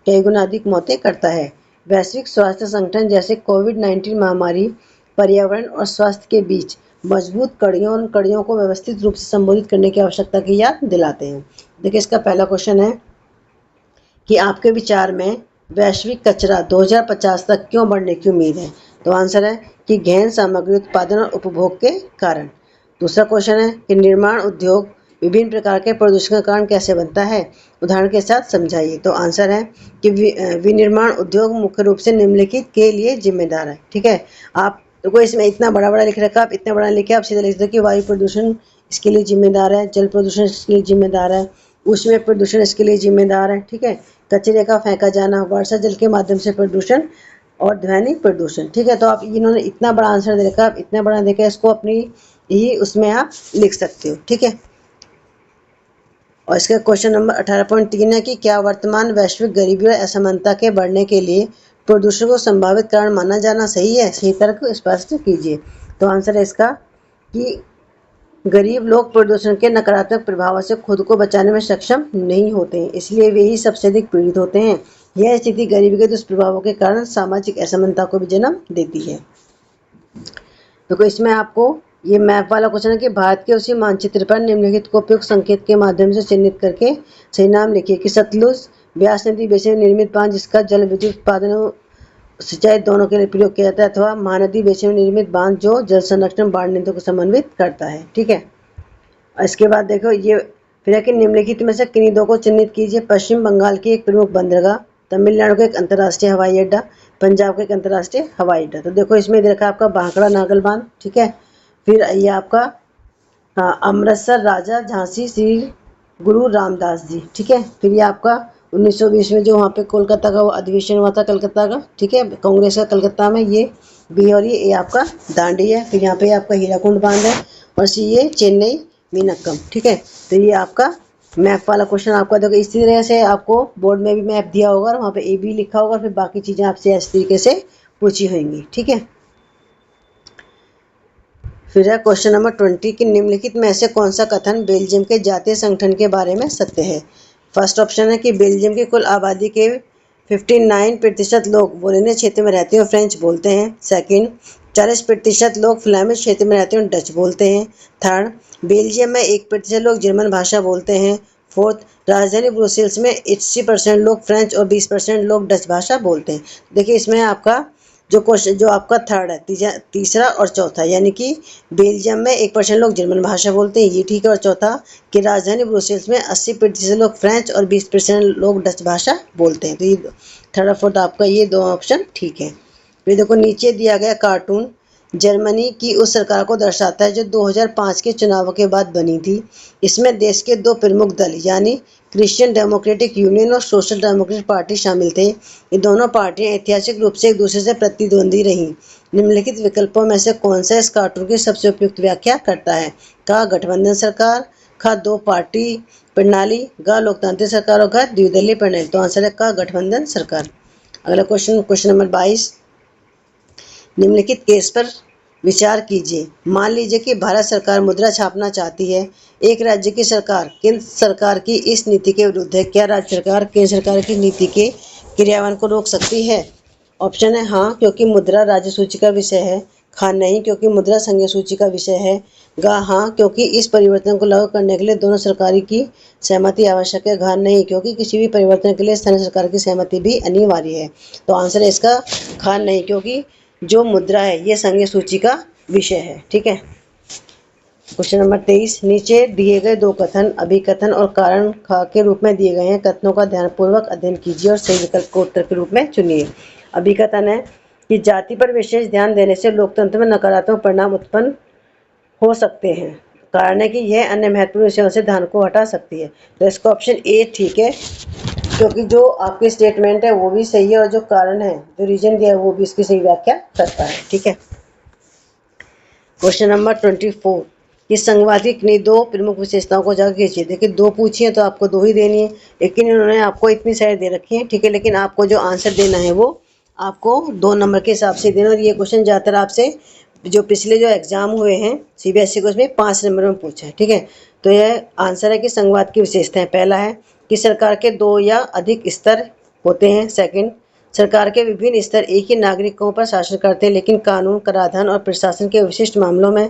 कई गुना अधिक मौतें करता है। वैश्विक स्वास्थ्य संगठन जैसे कोविड-19 महामारी पर्यावरण और स्वास्थ्य के बीच मजबूत कड़ियों, उन कड़ियों को व्यवस्थित रूप से संबोधित करने की आवश्यकता की याद दिलाते हैं। देखिए, इसका पहला क्वेश्चन है कि आपके विचार में वैश्विक कचरा 2050 तक क्यों बढ़ने की उम्मीद है? तो आंसर है कि गहन सामग्री उत्पादन और उपभोग के कारण। दूसरा क्वेश्चन है कि निर्माण उद्योग विभिन्न प्रकार के प्रदूषण का कारण कैसे बनता है? उदाहरण के साथ समझाइए। तो आंसर है कि विनिर्माण उद्योग मुख्य रूप से निम्नलिखित के लिए जिम्मेदार है। ठीक है, आप तो कोई इसमें इतना बड़ा बड़ा लिख रखा, आप इतना बड़ा लिखे, आप सीधे लिख दो कि वायु प्रदूषण इसके लिए जिम्मेदार है, जल प्रदूषण इसके लिए जिम्मेदार है, ऊष्मीय प्रदूषण इसके लिए जिम्मेदार है। ठीक है, कचरे का फेंका जाना, वर्षा जल के माध्यम से प्रदूषण और ध्वनि प्रदूषण। ठीक है, तो आप इन्होंने इतना बड़ा आंसर दे रखा, आप इतना बड़ा देखा, इसको अपनी ही उसमें आप लिख सकते हो। ठीक है, और इसका क्वेश्चन नंबर 18.3 है कि क्या वर्तमान वैश्विक गरीबी और असमानता के बढ़ने के लिए प्रदूषण को संभावित कारण माना जाना सही है? सही तर्क स्पष्ट कीजिए। तो आंसर है इसका कि गरीब लोग प्रदूषण के नकारात्मक प्रभावों से खुद को बचाने में सक्षम नहीं होते हैं, इसलिए वे ही सबसे अधिक पीड़ित होते हैं। यह स्थिति गरीबी के दुष्प्रभावों के कारण सामाजिक असमानता को भी जन्म देती है। तो इसमें आपको ये मैप वाला क्वेश्चन है कि भारत के उसी मानचित्र पर निम्नलिखित को उपयुक्त संकेत के माध्यम से चिन्हित करके सही नाम लिखिए कि सतलुज ब्यास नदी बेसिन में निर्मित बांध जिसका जल विद्युत उत्पादन और सिंचाई दोनों के लिए प्रयोग किया जाता है, अथवा महानदी बेसिन में निर्मित बांध जो जल संरक्षण बाढ़ नियंत्रण को समन्वित करता है। ठीक है, इसके बाद देखो ये फिर है कि निम्नलिखित में से किन्हीं दो को चिन्हित कीजिए। पश्चिम बंगाल की एक प्रमुख बंदरगाह, तमिलनाडु का एक अंतर्राष्ट्रीय हवाई अड्डा, पंजाब का एक अंतर्राष्ट्रीय हवाई अड्डा। तो देखो इसमें देखा आपका भाखड़ा नागल बांध। ठीक है, फिर ये आपका अमृतसर राजा झांसी श्री गुरु रामदास जी। ठीक है, फिर ये आपका 1920 में जो वहाँ पे कोलकाता का वो अधिवेशन हुआ था कलकत्ता का। ठीक है, कांग्रेस का कलकत्ता में, ये बी और ये आपका दांडी है। फिर यहाँ पे आपका हीराकुंड बांध है और सी ये चेन्नई मीनक्कम। ठीक है, तो ये आपका मैप वाला क्वेश्चन आपका देखो इसी तरह से आपको बोर्ड में भी मैप दिया होगा और वहाँ पे ए बी लिखा होगा, फिर बाकी चीज़ें आपसे इस तरीके से पूछी होंगी। ठीक है, फिर है क्वेश्चन नंबर 20 कि निम्नलिखित में से कौन सा कथन बेल्जियम के जातीय संगठन के बारे में सत्य है। फर्स्ट ऑप्शन है कि बेल्जियम की कुल आबादी के 59% लोग वोलोनियस क्षेत्र में रहते हैं और फ्रेंच बोलते हैं। सेकंड, 40% लोग फ्लैमिश क्षेत्र में रहते हैं और डच बोलते हैं। थर्ड, बेल्जियम में 1% लोग जर्मन भाषा बोलते हैं। फोर्थ, राजधानी ब्रुसेल्स में 80% लोग फ्रेंच और 20% लोग डच भाषा बोलते हैं। देखिए इसमें आपका जो क्वेश्चन जो आपका थर्ड है, तीसरा और चौथा, यानी कि बेल्जियम में 1% लोग जर्मन भाषा बोलते हैं, ये ठीक है। और चौथा कि राजधानी ब्रुसेल्स में 80% लोग फ्रेंच और 20% लोग डच भाषा बोलते हैं। तो ये थर्ड और फोर्थ आपका ये दो ऑप्शन ठीक है। फिर देखो नीचे दिया गया कार्टून जर्मनी की उस सरकार को दर्शाता है जो 2005 के चुनावों के बाद बनी थी। इसमें देश के दो प्रमुख दल यानी क्रिश्चियन डेमोक्रेटिक यूनियन और सोशल डेमोक्रेटिक पार्टी शामिल थे। ये दोनों पार्टियां ऐतिहासिक रूप से एक दूसरे से प्रतिद्वंदी रहीं। निम्नलिखित विकल्पों में से कौन सा इस कार्टून की सबसे उपयुक्त व्याख्या करता है। का गठबंधन सरकार, खा दो पार्टी प्रणाली, गा लोकतांत्रिक सरकार और घ द्विदलीय प्रणाली। तो आंसर है का गठबंधन सरकार। अगला क्वेश्चन नंबर 22, निम्नलिखित केस पर विचार कीजिए। मान लीजिए कि भारत सरकार मुद्रा छापना चाहती है। एक राज्य की सरकार केंद्र सरकार की इस नीति के विरुद्ध है। क्या राज्य सरकार केंद्र सरकार की नीति के क्रियान्वयन को रोक सकती है। ऑप्शन है हाँ, क्योंकि मुद्रा राज्य सूची का विषय है। खा नहीं, क्योंकि मुद्रा संघीय सूची का विषय है। गा हाँ, क्योंकि इस परिवर्तन को लागू करने के लिए दोनों सरकारी की सहमति आवश्यक है। घा नहीं, क्योंकि किसी भी परिवर्तन के लिए स्थानीय सरकार की सहमति भी अनिवार्य है। तो आंसर है इसका खा नहीं, क्योंकि जो मुद्रा है ये संघीय सूची का विषय है। ठीक है, क्वेश्चन नंबर 23, नीचे दिए गए दो कथन अभिकथन और कारण के रूप में दिए गए हैं। कथनों का ध्यानपूर्वक अध्ययन कीजिए और सही विकल्प को उत्तर के रूप में चुनिए। अभिकथन है कि जाति पर विशेष ध्यान देने से लोकतंत्र में नकारात्मक परिणाम उत्पन्न हो सकते हैं। कारण है कि यह अन्य महत्वपूर्ण विषयों से ध्यान को हटा सकती है। तो इसका ऑप्शन ए ठीक है, क्योंकि जो आपकी स्टेटमेंट है वो भी सही है और जो कारण है जो रीजन दिया है वो भी इसकी सही व्याख्या करता है। ठीक है, क्वेश्चन नंबर 24, इस संघवाद की किन्हीं दो प्रमुख विशेषताओं को जाकर कीजिए। देखिए दो पूछी है तो आपको दो ही देनी है, लेकिन इन्होंने आपको इतनी सारी दे रखी है। ठीक है, लेकिन आपको जो आंसर देना है वो आपको 2 नंबर के हिसाब से देना। और ये क्वेश्चन ज़्यादातर आपसे जो पिछले जो एग्जाम हुए हैं सीबीएसई को उसमें 5 नंबर में पूछा है। ठीक है, तो यह आंसर है कि संघवाद की विशेषताएं। पहला है कि सरकार के 2 या अधिक स्तर होते हैं। सेकंड, सरकार के विभिन्न स्तर एक ही नागरिकों पर शासन करते हैं, लेकिन कानून, कराधान और प्रशासन के विशिष्ट मामलों में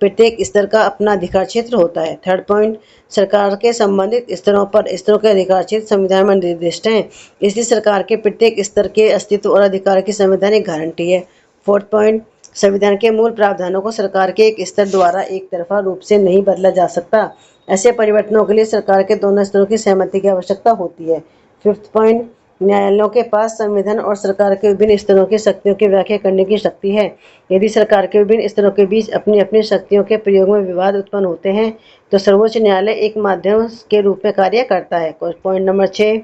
प्रत्येक स्तर का अपना अधिकार क्षेत्र होता है। थर्ड पॉइंट, सरकार के संबंधित स्तरों के अधिकार क्षेत्र संविधान में निर्दिष्ट हैं, इसलिए सरकार के प्रत्येक स्तर के अस्तित्व और अधिकार की संवैधानिक गारंटी है। फोर्थ पॉइंट, संविधान के मूल प्रावधानों को सरकार के एक स्तर द्वारा एक तरफा रूप से नहीं बदला जा सकता। ऐसे परिवर्तनों के लिए सरकार के दोनों स्तरों की सहमति की आवश्यकता होती है। फिफ्थ पॉइंट, न्यायालयों के पास संविधान और सरकार के विभिन्न स्तरों की शक्तियों की व्याख्या करने की शक्ति है। यदि सरकार के विभिन्न स्तरों के बीच अपनी अपनी शक्तियों के प्रयोग में विवाद उत्पन्न होते हैं तो सर्वोच्च न्यायालय एक माध्यम के रूप में कार्य करता है। पॉइंट नंबर 6,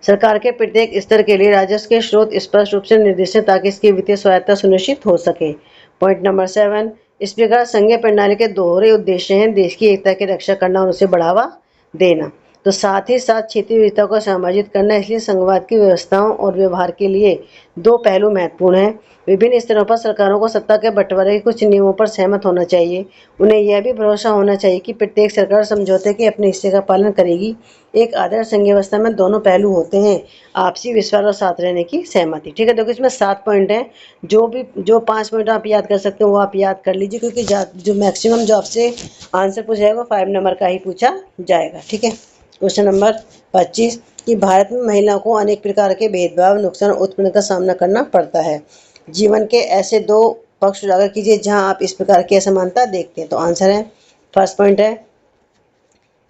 सरकार के प्रत्येक स्तर के लिए राजस्व के स्रोत स्पष्ट रूप से निर्दिष्ट ताकि इसकी वित्तीय स्वायत्तता सुनिश्चित हो सके। पॉइंट नंबर 7, इस प्रकार संघीय प्रणाली के दोहरे उद्देश्य हैं देश की एकता की रक्षा करना और उसे बढ़ावा देना, तो साथ ही साथ क्षेत्रीय विविधता को समायोजित करना। इसलिए संघवाद की व्यवस्थाओं और व्यवहार के लिए 2 पहलू महत्वपूर्ण हैं। विभिन्न स्तरों पर सरकारों को सत्ता के बंटवारे के कुछ नियमों पर सहमत होना चाहिए। उन्हें यह भी भरोसा होना चाहिए कि प्रत्येक सरकार समझौते के अपने हिस्से का पालन करेगी। एक आदर्श संघीय व्यवस्था में दोनों पहलू होते हैं, आपसी विश्वास और साथ रहने की सहमति। ठीक है, देखो इसमें 7 पॉइंट हैं। जो 5 पॉइंट आप याद कर सकते हो वो आप याद कर लीजिए, क्योंकि जो मैक्सिमम जो आपसे आंसर पूछा जाएगा 5 नंबर का ही पूछा जाएगा। ठीक है, क्वेश्चन नंबर 25, कि भारत में महिलाओं को अनेक प्रकार के भेदभाव, नुकसान और उत्पीड़न का सामना करना पड़ता है। जीवन के ऐसे 2 पक्ष उजागर कीजिए जहां आप इस प्रकार की असमानता देखते हैं। तो आंसर है, फर्स्ट पॉइंट है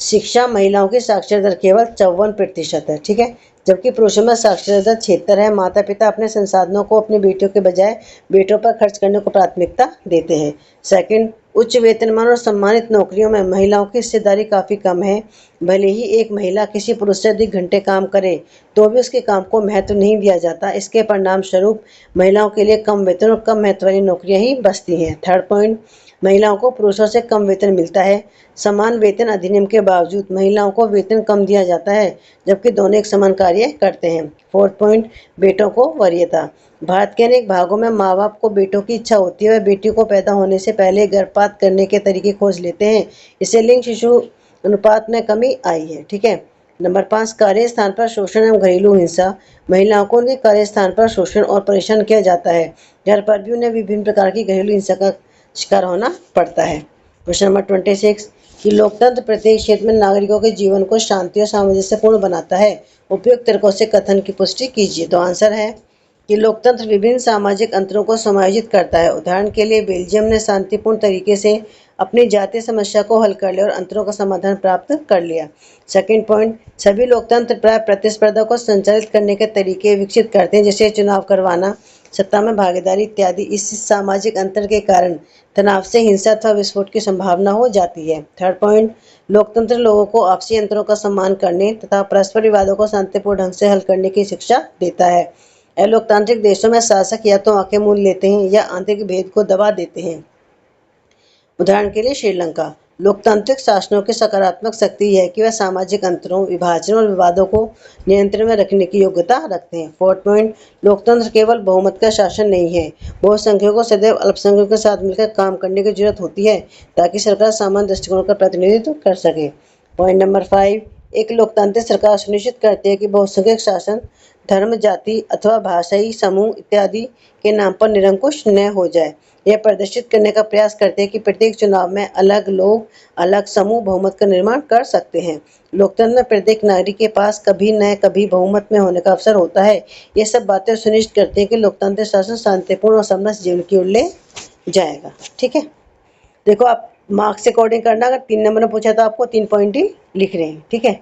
शिक्षा, महिलाओं की साक्षरता दर केवल 54% है, ठीक है, जबकि पुरुषों में साक्षरता दर 76 है। माता पिता अपने संसाधनों को अपनी बेटियों के बजाय बेटों पर खर्च करने को प्राथमिकता देते हैं। सेकंड, उच्च वेतनमान और सम्मानित नौकरियों में महिलाओं की हिस्सेदारी काफ़ी कम है। भले ही एक महिला किसी पुरुष से अधिक घंटे काम करे तो भी उसके काम को महत्व नहीं दिया जाता। इसके परिणाम स्वरूप महिलाओं के लिए कम वेतन और कम महत्व वाली नौकरियां ही बचती हैं। थर्ड पॉइंट, महिलाओं को पुरुषों से कम वेतन मिलता है। समान वेतन अधिनियम के बावजूद महिलाओं को वेतन कम दिया जाता है, जबकि दोनों एक समान कार्य करते हैं। फोर्थ पॉइंट, बेटों को वरीयता। भारत के अनेक भागों में माँ बाप को बेटों की इच्छा होती है, वह बेटी को पैदा होने से पहले गर्भपात करने के तरीके खोज लेते हैं। इससे लिंग शिशु अनुपात में कमी आई है, ठीक है। नंबर 5, कार्यस्थान पर शोषण एवं घरेलू हिंसा। महिलाओं को उनके कार्यस्थान पर शोषण और परेशान किया जाता है। घर पर भी उन्हें विभिन्न प्रकार की घरेलू हिंसा का शिकार होना पड़ता है। क्वेश्चन नंबर 26, कि लोकतंत्र प्रत्येक क्षेत्र में नागरिकों के जीवन को शांति और सामंजस्यपूर्ण बनाता है। उपयुक्त तरीकों से कथन की पुष्टि कीजिए। तो आंसर है कि लोकतंत्र विभिन्न सामाजिक अंतरों को समायोजित करता है। उदाहरण के लिए बेल्जियम ने शांतिपूर्ण तरीके से अपनी जातीय समस्या को हल कर लिया और अंतरों का समाधान प्राप्त कर लिया। सेकंड पॉइंट, सभी लोकतंत्र प्राय प्रतिस्पर्धा को संचालित करने के तरीके विकसित करते हैं, जैसे चुनाव करवाना, सत्ता में भागीदारी इत्यादि। इस सामाजिक अंतर के कारण तनाव से हिंसा अथवा विस्फोट की संभावना हो जाती है। थर्ड पॉइंट, लोकतंत्र लोगों को आपसी अंतरों का सम्मान करने तथा परस्पर विवादों को शांतिपूर्ण ढंग से हल करने की शिक्षा देता है। लोकतांत्रिक देशों में शासक या तो आंखें मूंद लेते हैं या आंतरिक भेद को दबा देते हैं। उदाहरण के लिए श्रीलंका। लोकतांत्रिक शासनों की सकारात्मक शक्ति यह है कि वह सामाजिक अंतरों, विभाजन और विवादों को नियंत्रण में रखने की योग्यता रखते हैं। फोर्थ पॉइंट, लोकतंत्र केवल बहुमत का शासन नहीं है। बहुसंख्यकों को सदैव अल्पसंख्यकों के साथ मिलकर काम करने की जरूरत होती है ताकि सरकार सामान्य दृष्टिकोण का प्रतिनिधित्व कर सके। पॉइंट नंबर 5, एक लोकतांत्रिक सरकार सुनिश्चित करती है कि बहुसंख्यक शासन धर्म, जाति अथवा भाषाई समूह इत्यादि के नाम पर निरंकुश न हो जाए। यह प्रदर्शित करने का प्रयास करते हैं कि प्रत्येक चुनाव में अलग लोग, अलग समूह बहुमत का निर्माण कर सकते हैं। लोकतंत्र में प्रत्येक नागरिक के पास कभी न कभी बहुमत में होने का अवसर होता है। ये सब बातें सुनिश्चित करती हैं कि लोकतांत्रिक शासन शांतिपूर्ण और समरस जीवन की ओर ले जाएगा, ठीक है। देखो, आप मार्क्स से अकॉर्डिंग करना, अगर 3 नंबर में पूछा तो आपको 3 पॉइंट ही लिख रहे हैं, ठीक है।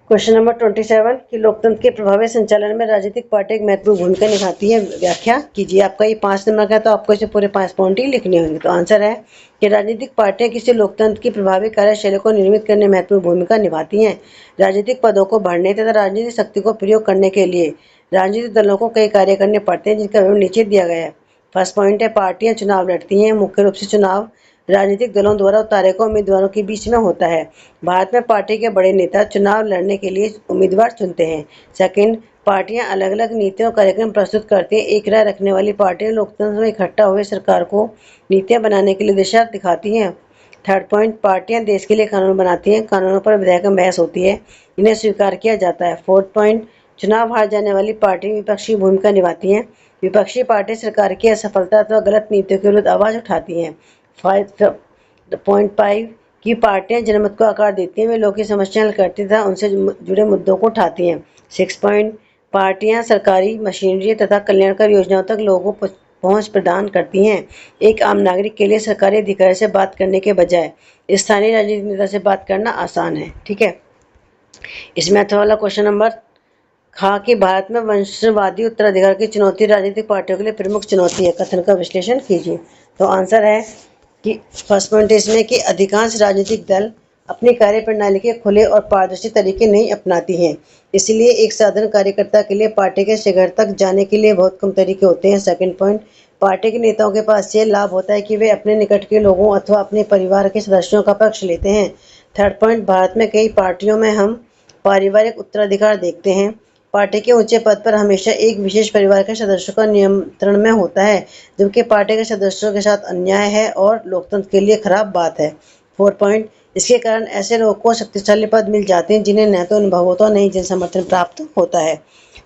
क्वेश्चन नंबर 27, कि लोकतंत्र के प्रभावी संचालन में राजनीतिक पार्टी एक महत्वपूर्ण भूमिका निभाती है, व्याख्या कीजिए। आपका ये 5 नंबर का है तो आपको इसे पूरे 5 पॉइंट ही लिखने होंगे। तो आंसर है कि राजनीतिक पार्टियां किसी लोकतंत्र की प्रभावी कार्यशैली को निर्मित करने में महत्वपूर्ण भूमिका निभाती हैं। राजनीतिक पदों को भरने तथा राजनीतिक शक्ति को प्रयोग करने के लिए राजनीतिक दलों को कई कार्य करने पड़ते हैं, जिनका विवरण नीचे दिया गया है। फर्स्ट पॉइंट है, पार्टियां चुनाव लड़ती हैं। मुख्य रूप से चुनाव राजनीतिक दलों द्वारा उतारे गए उम्मीदवारों के बीच में होता है। भारत में पार्टी के बड़े नेता चुनाव लड़ने के लिए उम्मीदवार चुनते हैं। सेकंड, पार्टियां अलग अलग नीतियों और कार्यक्रम प्रस्तुत करती हैं। एक राय रखने वाली पार्टियां लोकतंत्र में इकट्ठा हुए सरकार को नीतियां बनाने के लिए दिशा दिखाती हैं। थर्ड पॉइंट, पार्टियां देश के लिए कानून बनाती हैं। कानूनों पर विधायक में बहस होती है, इन्हें स्वीकार किया जाता है। फोर्थ पॉइंट, चुनाव हार जाने वाली पार्टी विपक्षी भूमिका निभाती हैं। विपक्षी पार्टी सरकार की असफलता अथवा गलत नीतियों के विरुद्ध आवाज उठाती हैं। 5.5, की पार्टियां जनमत को आकार देती हैं। वे लोगों की समस्याएं हल करती तथा उनसे जुड़े मुद्दों को उठाती हैं। 6 पॉइंट, पार्टियां सरकारी मशीनरी तथा कल्याणकारी योजनाओं तक लोगों को पहुंच प्रदान करती हैं। एक आम नागरिक के लिए सरकारी अधिकारी से बात करने के बजाय स्थानीय राजनीतिक नेता से बात करना आसान है, ठीक है। इसमें अथवा वाला क्वेश्चन नंबर खा कि भारत में वंशवादी उत्तराधिकार की चुनौती राजनीतिक पार्टियों के लिए प्रमुख चुनौती है। कथन का विश्लेषण कीजिए। तो आंसर है कि फर्स्ट पॉइंट इसमें कि अधिकांश राजनीतिक दल अपनी कार्यप्रणाली के खुले और पारदर्शी तरीके नहीं अपनाती हैं। इसलिए एक साधारण कार्यकर्ता के लिए पार्टी के शिखर तक जाने के लिए बहुत कम तरीके होते हैं। सेकंड पॉइंट, पार्टी के नेताओं के पास ये लाभ होता है कि वे अपने निकट के लोगों अथवा अपने परिवार के सदस्यों का पक्ष लेते हैं। थर्ड पॉइंट, भारत में कई पार्टियों में हम पारिवारिक उत्तराधिकार देखते हैं। पार्टी के ऊंचे पद पर हमेशा एक विशेष परिवार के सदस्यों का नियंत्रण में होता है, जबकि पार्टी के सदस्यों के साथ अन्याय है और लोकतंत्र के लिए खराब बात है। 4 पॉइंट, इसके कारण ऐसे लोगों को शक्तिशाली पद मिल जाते हैं जिन्हें न तो अनुभव होता और न ही जन समर्थन प्राप्त होता है।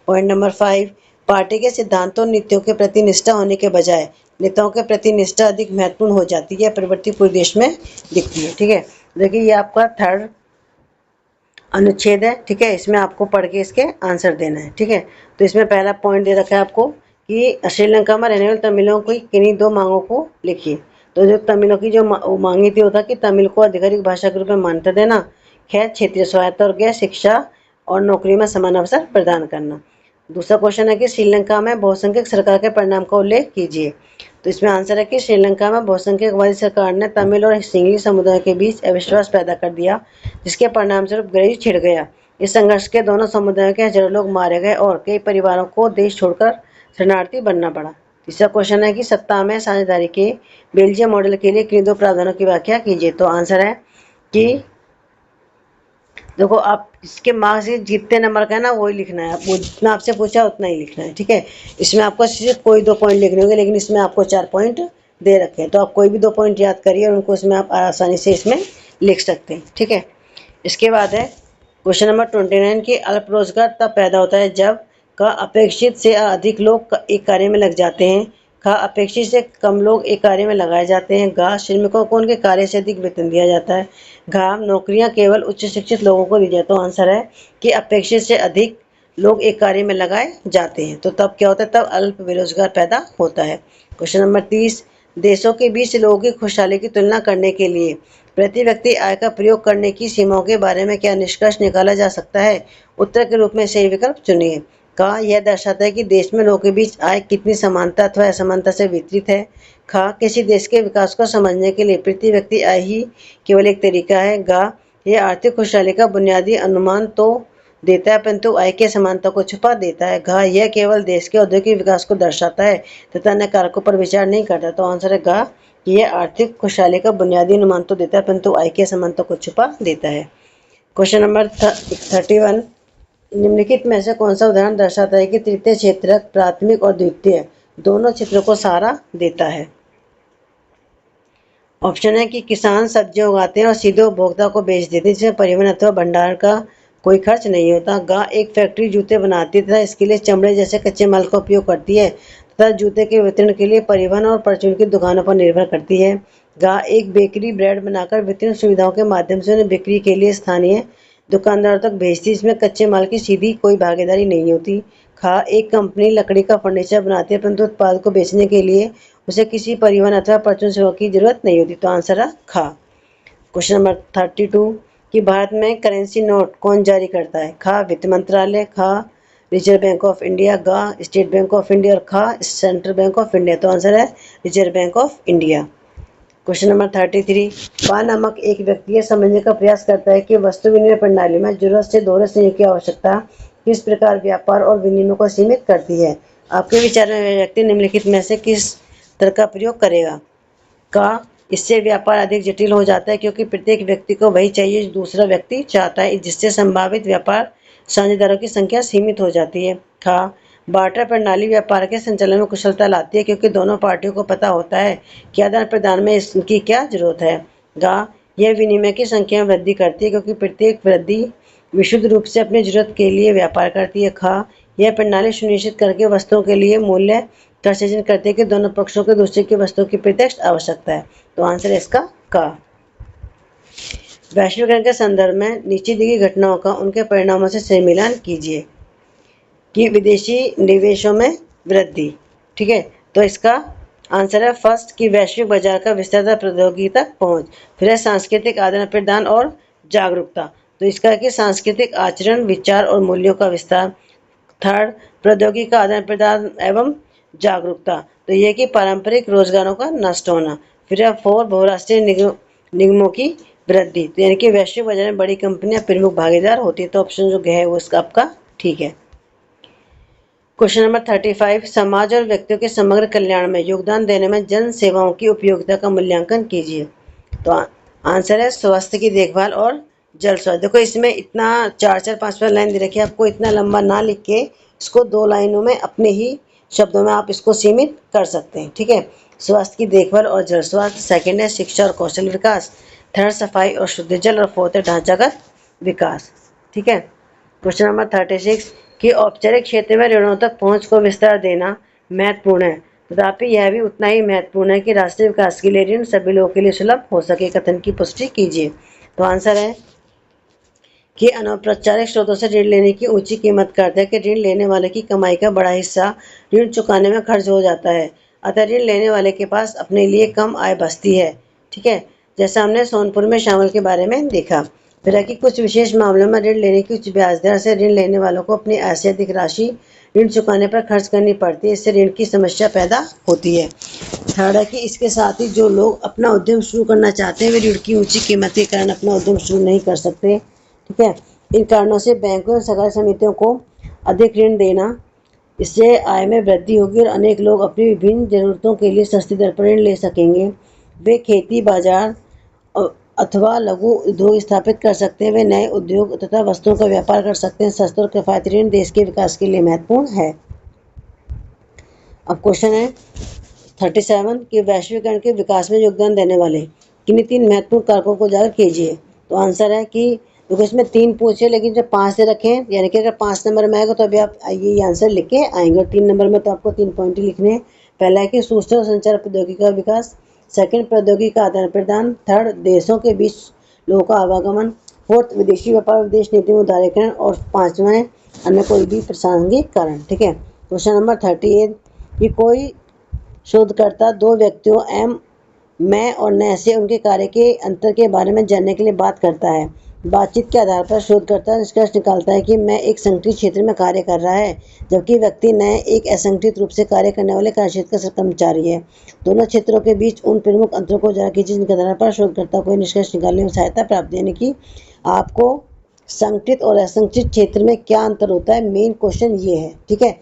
पॉइंट नंबर 5, पार्टी के सिद्धांतों और नीतियों के प्रति निष्ठा होने के बजाय नेताओं के प्रति निष्ठा अधिक महत्वपूर्ण हो जाती है। प्रवृत्ति पूरे देश में दिखती है, ठीक है। देखिए, ये आपका थर्ड अनुच्छेद है, ठीक है। इसमें आपको पढ़ के इसके आंसर देना है, ठीक है। तो इसमें पहला पॉइंट दे रखा है आपको कि श्रीलंका में रहने वाले तमिलों की किन्हीं दो मांगों को लिखिए। तो जो तमिलों की जो मांगी थी वो था कि तमिल को आधिकारिक भाषा के रूप में मान्यता देना, खैर क्षेत्रीय स्वायत्ता और गैर शिक्षा और नौकरी में समान अवसर प्रदान करना। दूसरा क्वेश्चन है कि श्रीलंका में बहुसंख्यक सरकार के परिणाम का उल्लेख कीजिए। तो इसमें आंसर है कि श्रीलंका में बहुसंख्यकवादी सरकार ने तमिल और सिंगली समुदाय के बीच अविश्वास पैदा कर दिया, जिसके परिणामस्वरूप गरीबी छिड़ गया। इस संघर्ष के दोनों समुदायों के हजारों लोग मारे गए और कई परिवारों को देश छोड़कर शरणार्थी बनना पड़ा। तीसरा क्वेश्चन है कि सत्ता में साझेदारी के बेल्जियम मॉडल के लिए किन दो प्रावधानों की व्याख्या कीजिए। तो आंसर है कि देखो, आप इसके मार्क्स जितने नंबर का है ना वही लिखना है, वो जितना आपसे पूछा उतना ही लिखना है, ठीक है। इसमें आपको सिर्फ कोई 2 पॉइंट लिखने होंगे, लेकिन इसमें आपको 4 पॉइंट दे रखे हैं, तो आप कोई भी 2 पॉइंट याद करिए और उनको इसमें आप आसानी से इसमें लिख सकते हैं, ठीक है। इसके बाद है क्वेश्चन नंबर 29 कि अल्प रोजगार तब पैदा होता है जब का अपेक्षित से अधिक लोग एक कार्य में लग जाते हैं, का अपेक्षित से कम लोग एक कार्य में लगाए जाते हैं, गा श्रमिकों को उनके कार्य से अधिक वेतन दिया जाता है, घा नौकरियां केवल उच्च शिक्षित लोगों को दी जाए। तो आंसर है कि अपेक्षित से अधिक लोग एक कार्य में लगाए जाते हैं, तो तब क्या होता है, तब अल्प बेरोजगार पैदा होता है। क्वेश्चन नंबर 30 देशों के बीच लोगों की खुशहाली की तुलना करने के लिए प्रति व्यक्ति आय का प्रयोग करने की सीमाओं के बारे में क्या निष्कर्ष निकाला जा सकता है। उत्तर के रूप में सही विकल्प चुनिए। का यह दर्शाता है कि देश में लोगों के बीच आय कितनी समानता अथवा असमानता से वितरित है। खा किसी देश के विकास को समझने के लिए प्रति व्यक्ति आय ही केवल एक तरीका है। गा यह आर्थिक खुशहाली का बुनियादी अनुमान तो देता है परंतु आय की असमानता को छुपा देता है। घा यह केवल देश के औद्योगिक विकास को दर्शाता है तथा अन्य कारकों पर विचार नहीं करता। तो आंसर है घा यह आर्थिक खुशहाली का बुनियादी अनुमान तो देता है परंतु आय की असमानता को छुपा देता है। क्वेश्चन नंबर 31 निम्नलिखित में से कौन सा उदाहरण दर्शाता है कि तृतीय क्षेत्रक प्राथमिक और द्वितीय दोनों क्षेत्रों को सहारा देता है। ऑप्शन है कि किसान सब्जियां उगाते हैं और सीधे उपभोक्ता को बेच देते हैं, जिसमें परिवहन अथवा भंडारण का कोई खर्च नहीं होता। गा एक फैक्ट्री जूते बनाती है तथा इसके लिए चमड़े जैसे कच्चे माल का उपयोग करती है तथा जूते के वितरण के लिए परिवहन और परचून की दुकानों पर निर्भर करती है। गा एक बेकरी ब्रेड बनाकर वितरण सुविधाओं के माध्यम से उन्हें बिक्री के लिए स्थानीय दुकानदारों तक भेजती है, इसमें कच्चे माल की सीधी कोई भागीदारी नहीं होती। खा एक कंपनी लकड़ी का फर्नीचर बनाती है परंतु उत्पाद को बेचने के लिए उसे किसी परिवहन अथवा परचून सेवा की जरूरत नहीं होती। तो आंसर है खा। क्वेश्चन नंबर 32 कि भारत में करेंसी नोट कौन जारी करता है। खा वित्त मंत्रालय, खा रिजर्व बैंक ऑफ इंडिया, गा स्टेट बैंक ऑफ इंडिया और खा सेंट्रल बैंक ऑफ इंडिया। तो आंसर है reserve bank of India. Question number 33 पा नामक एक व्यक्ति यह समझने का प्रयास करता है कि वस्तु विनिमय प्रणाली में जरूरत से दोहरे संयोग की आवश्यकता किस प्रकार व्यापार और विनिमय को सीमित करती है। आपके विचार में व्यक्ति निम्नलिखित में से किस तरह का प्रयोग करेगा। का इससे व्यापार अधिक जटिल हो जाता है क्योंकि प्रत्येक व्यक्ति को वही चाहिए जो दूसरा व्यक्ति चाहता है, जिससे संभावित व्यापार साझेदारों की संख्या सीमित हो जाती है। खा बार्टर प्रणाली व्यापार के संचालन में कुशलता लाती है क्योंकि दोनों पार्टियों को पता होता है कि आदान प्रदान में इसकी क्या जरूरत है। गा यह विनिमय की संख्या में वृद्धि करती है क्योंकि प्रत्येक वृद्धि विशुद्ध रूप से अपनी जरूरत के लिए व्यापार करती है। खा यह प्रणाली सुनिश्चित करके वस्तुओं के लिए मूल्य का सृजन करते हैं कि दोनों पक्षों को दूसरे की वस्तु की प्रत्यक्ष आवश्यकता है। तो आंसर है इसका का। वैश्वीकरण के संदर्भ में नीचे दी गई घटनाओं का उनके परिणामों से सही मिलान कीजिए। कि विदेशी निवेशों में वृद्धि, ठीक है। तो इसका आंसर है फर्स्ट कि वैश्विक बाजार का विस्तार प्रौद्योगिकी तक पहुंच। फिर है सांस्कृतिक आदान प्रदान और जागरूकता, तो इसका है कि सांस्कृतिक आचरण विचार और मूल्यों का विस्तार। थर्ड प्रौद्योगिकी का आदान प्रदान एवं जागरूकता, तो यह कि पारंपरिक रोजगारों का नष्ट होना। फिर है 4 बहुराष्ट्रीय निगमों की वृद्धि, तो यानी कि वैश्विक बाजार में बड़ी कंपनियां प्रमुख भागीदार होती है। तो ऑप्शन जो है वो इसका आपका ठीक है। क्वेश्चन नंबर 35 समाज और व्यक्तियों के समग्र कल्याण में योगदान देने में जन सेवाओं की उपयोगिता का मूल्यांकन कीजिए। तो आंसर है स्वास्थ्य की देखभाल और जल स्वास्थ्य। देखो इसमें इतना 4-4 5-5 लाइन दे रखी है, आपको इतना लंबा ना लिख के इसको 2 लाइनों में अपने ही शब्दों में आप इसको सीमित कर सकते हैं, ठीक है। स्वास्थ्य की देखभाल और जल स्वास्थ्य, सेकेंड है शिक्षा और कौशल विकास, थर्ड सफाई और शुद्ध जल और फोर्थ है ढांचागत विकास, ठीक है। क्वेश्चन नंबर 36 कि औपचारिक क्षेत्र में ऋणों तक पहुंच को विस्तार देना महत्वपूर्ण है, तथापि यह भी उतना ही महत्वपूर्ण है कि राष्ट्रीय विकास के लिए ऋण सभी लोगों के लिए सुलभ हो सके। कथन की पुष्टि कीजिए। तो आंसर है कि अनौपचारिक स्रोतों से ऋण लेने की ऊंची कीमत का अर्थ है कि ऋण लेने वाले की कमाई का बड़ा हिस्सा ऋण चुकाने में खर्च हो जाता है, अतः ऋण लेने वाले के पास अपने लिए कम आय बचती है। ठीक है, जैसा हमने सोनपुर में शामिल के बारे में देखा। फिर है कि कुछ विशेष मामलों में ऋण लेने की उच्च ब्याज दर से ऋण लेने वालों को अपनी आय से अधिक राशि ऋण चुकाने पर खर्च करनी पड़ती है, इससे ऋण की समस्या पैदा होती है। थर्ड है कि इसके साथ ही जो लोग अपना उद्यम शुरू करना चाहते हैं वे ऋण की ऊंची कीमत के कारण अपना उद्यम शुरू नहीं कर सकते। ठीक है, इन कारणों से बैंकों और सहकारी समितियों को अधिक ऋण देना, इससे आय में वृद्धि होगी और अनेक लोग अपनी विभिन्न जरूरतों के लिए सस्ती दर पर ऋण ले सकेंगे। वे खेती बाजार अथवा लघु उद्योग स्थापित कर सकते हैं, वे नए उद्योग तथा वस्तुओं का व्यापार कर सकते हैं। सस्ता और किफायती ऋण देश के विकास के लिए महत्वपूर्ण है। अब क्वेश्चन है 37 कि वैश्वीकरण के विकास में योगदान देने वाले किन्हीं 3 महत्वपूर्ण कारकों को उजागर कीजिए। तो आंसर है कि देखो इसमें 3 पूछे, लेकिन जब 5 से रखें, यानी कि अगर 5 नंबर में आएगा तो अभी आप ये आंसर लिख के आएंगे, और 3 नंबर में तो आपको 3 पॉइंट ही लिखने हैं। पहला है कि सूचना और संचार प्रौद्योगिकी का विकास, सेकंड प्रौद्योगिकी का आदान प्रदान, थर्ड देशों के बीच लोगों का आवागमन, फोर्थ विदेशी व्यापार विदेश नीति में उदारीकरण, और 5वां है अन्य कोई भी प्रासंगिक कारण। ठीक है, क्वेश्चन नंबर 38 कि कोई शोधकर्ता 2 व्यक्तियों एम मैं और न से उनके कार्य के अंतर के बारे में जानने के लिए बात करता है। बातचीत के आधार पर शोधकर्ता निष्कर्ष निकालता है कि मैं एक संगठित क्षेत्र में कार्य कर रहा है, जबकि व्यक्ति न एक असंगठित रूप से कार्य करने वाले कार्यक्षेत्र का कर्मचारी है। दोनों क्षेत्रों के बीच उन प्रमुख अंतरों को उजागर कीजिए जिनके आधार पर शोधकर्ता को निष्कर्ष निकालने में सहायता प्राप्त, यानी कि आपको संगठित और असंगठित क्षेत्र में क्या अंतर होता है, मेन क्वेश्चन ये है। ठीक है,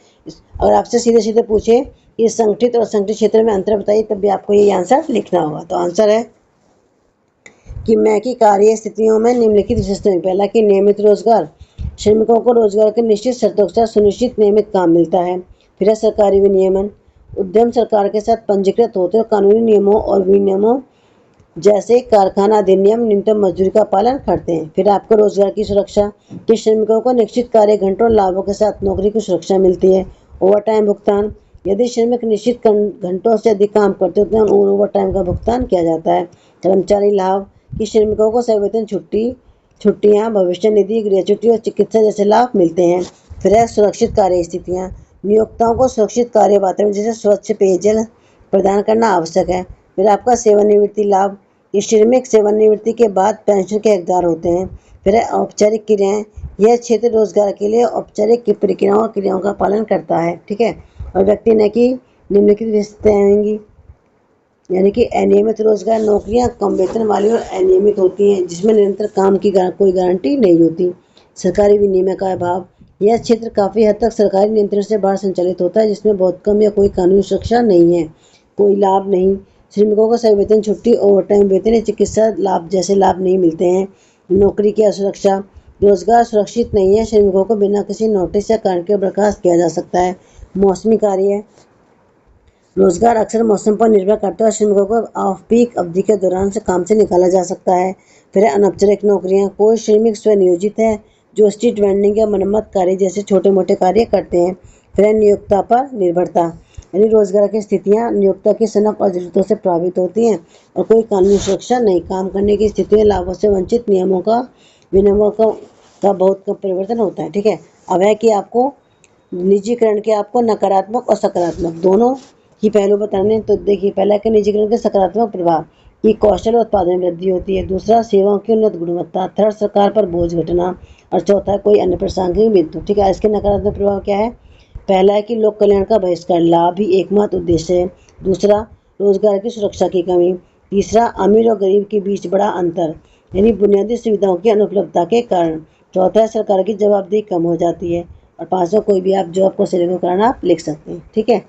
अगर आपसे सीधे सीधे पूछे कि संगठित और असंगठित क्षेत्र में अंतर बताइए, तब भी आपको ये आंसर लिखना होगा। तो आंसर है कि मैं की कार्य स्थितियों में निम्नलिखित विशेषताएं। पहला कि नियमित रोजगार, श्रमिकों को रोजगार के निश्चित शर्तों के साथ सुनिश्चित नियमित काम मिलता है। फिर है सरकारी विनियमन, उद्यम सरकार के साथ पंजीकृत होते हैं, कानूनी नियमों और विनियमों जैसे कारखाना अधिनियम न्यूनतम मजदूरी का पालन करते हैं। फिर आपको रोजगार की सुरक्षा, कि श्रमिकों को निश्चित कार्य घंटों और लाभों के साथ नौकरी की सुरक्षा मिलती है। ओवर टाइम भुगतान, यदि श्रमिक निश्चित घंटों से अधिक काम करते हैं तो ओवर टाइम का भुगतान किया जाता है। कर्मचारी लाभ, कि श्रमिकों को सवेतन छुट्टियां, भविष्य निधि, ग्रेच्युटी और चिकित्सा जैसे लाभ मिलते हैं। फिर है सुरक्षित कार्य स्थितियाँ, नियोक्ताओं को सुरक्षित कार्य वातावरण जैसे स्वच्छ पेयजल प्रदान करना आवश्यक है। फिर आपका सेवानिवृत्ति लाभ, ये श्रमिक सेवानिवृत्ति के बाद पेंशन के हकदार होते हैं। फिर है औपचारिक क्रियाएं, यह क्षेत्र रोजगार के लिए औपचारिक प्रक्रियाओं और क्रियाओं का पालन करता है। ठीक है, और व्यक्ति न कि निम्नलिखित विशेषताएं होंगी, यानी कि अनियमित रोजगार, नौकरियां कम वेतन वाली और अनियमित होती हैं जिसमें निरंतर काम की कोई गारंटी नहीं होती। सरकारी विनियमन का अभाव, यह क्षेत्र काफ़ी हद तक सरकारी नियंत्रण से बाहर संचालित होता है जिसमें बहुत कम या कोई कानूनी सुरक्षा नहीं है। कोई लाभ नहीं, श्रमिकों को सवेतन छुट्टी, ओवर टाइम वेतन या चिकित्सा लाभ जैसे लाभ नहीं मिलते हैं। नौकरी की असुरक्षा, रोजगार सुरक्षित नहीं है, श्रमिकों को बिना किसी नोटिस या कारण के बर्खास्त किया जा सकता है। मौसमी कार्य, रोजगार अक्सर मौसम पर निर्भर करता है और श्रमिकों को ऑफ पीक अवधि के दौरान से काम से निकाला जा सकता है। फिर है अनौपचारिक नौकरियां, कोई श्रमिक स्वनियोजित है जो स्ट्रीट वेंडिंग या मरम्मत कार्य जैसे छोटे मोटे कार्य करते हैं। फिर है नियोक्ता पर निर्भरता, यानी रोजगार की स्थितियां नियोक्ता की सनक और जरूरतों से प्रभावित होती हैं और कोई कानूनी सुरक्षा नहीं। काम करने की स्थितियां लाभों से वंचित, नियमों का विनियमों का बहुत कम परिवर्तन होता है। ठीक है, अब है कि आपको निजीकरण के आपको नकारात्मक और सकारात्मक दोनों ही पहलू बताने। तो देखिए, पहला है कि निजीकरण के सकारात्मक प्रभाव, कि कौशल और उत्पादन में वृद्धि होती है। दूसरा, सेवाओं की उन्नत गुणवत्ता। थर्ड, सरकार पर बोझ घटना। और चौथा, कोई अन्य प्रासंगिक बिंदु। ठीक है, इसके नकारात्मक प्रभाव क्या है? पहला है कि लोक कल्याण का बहिष्कार, लाभ ही एकमात्र उद्देश्य है। दूसरा, रोजगार की सुरक्षा की कमी। तीसरा, अमीर और गरीब के बीच बड़ा अंतर, यानी बुनियादी सुविधाओं की अनुपलब्धता के कारण। चौथा है, सरकार की जवाबदेही कम हो जाती है। और पांचवा, कोई भी आप जो आपको सिलेक्ट करना आप लिख सकते हैं। ठीक है,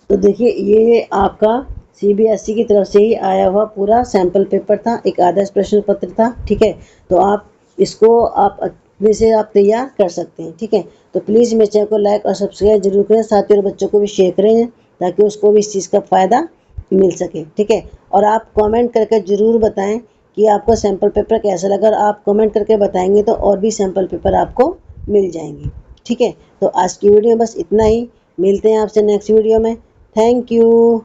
तो देखिए ये आपका सीबीएसई की तरफ से ही आया हुआ पूरा सैम्पल पेपर था, एक आदर्श प्रश्न पत्र था। ठीक है, तो आप इसको आप अपने से आप तैयार कर सकते हैं। ठीक है, तो प्लीज़ मेरे चैनल को लाइक और सब्सक्राइब जरूर करें, साथियों और बच्चों को भी शेयर करें ताकि उसको भी इस चीज़ का फ़ायदा मिल सके। ठीक है, और आप कमेंट करके ज़रूर बताएं कि आपको सैम्पल पेपर कैसा लगा। और आप कमेंट करके बताएंगे तो और भी सैम्पल पेपर आपको मिल जाएंगे। ठीक है, तो आज की वीडियो में बस इतना ही, मिलते हैं आपसे नेक्स्ट वीडियो में। Thank you.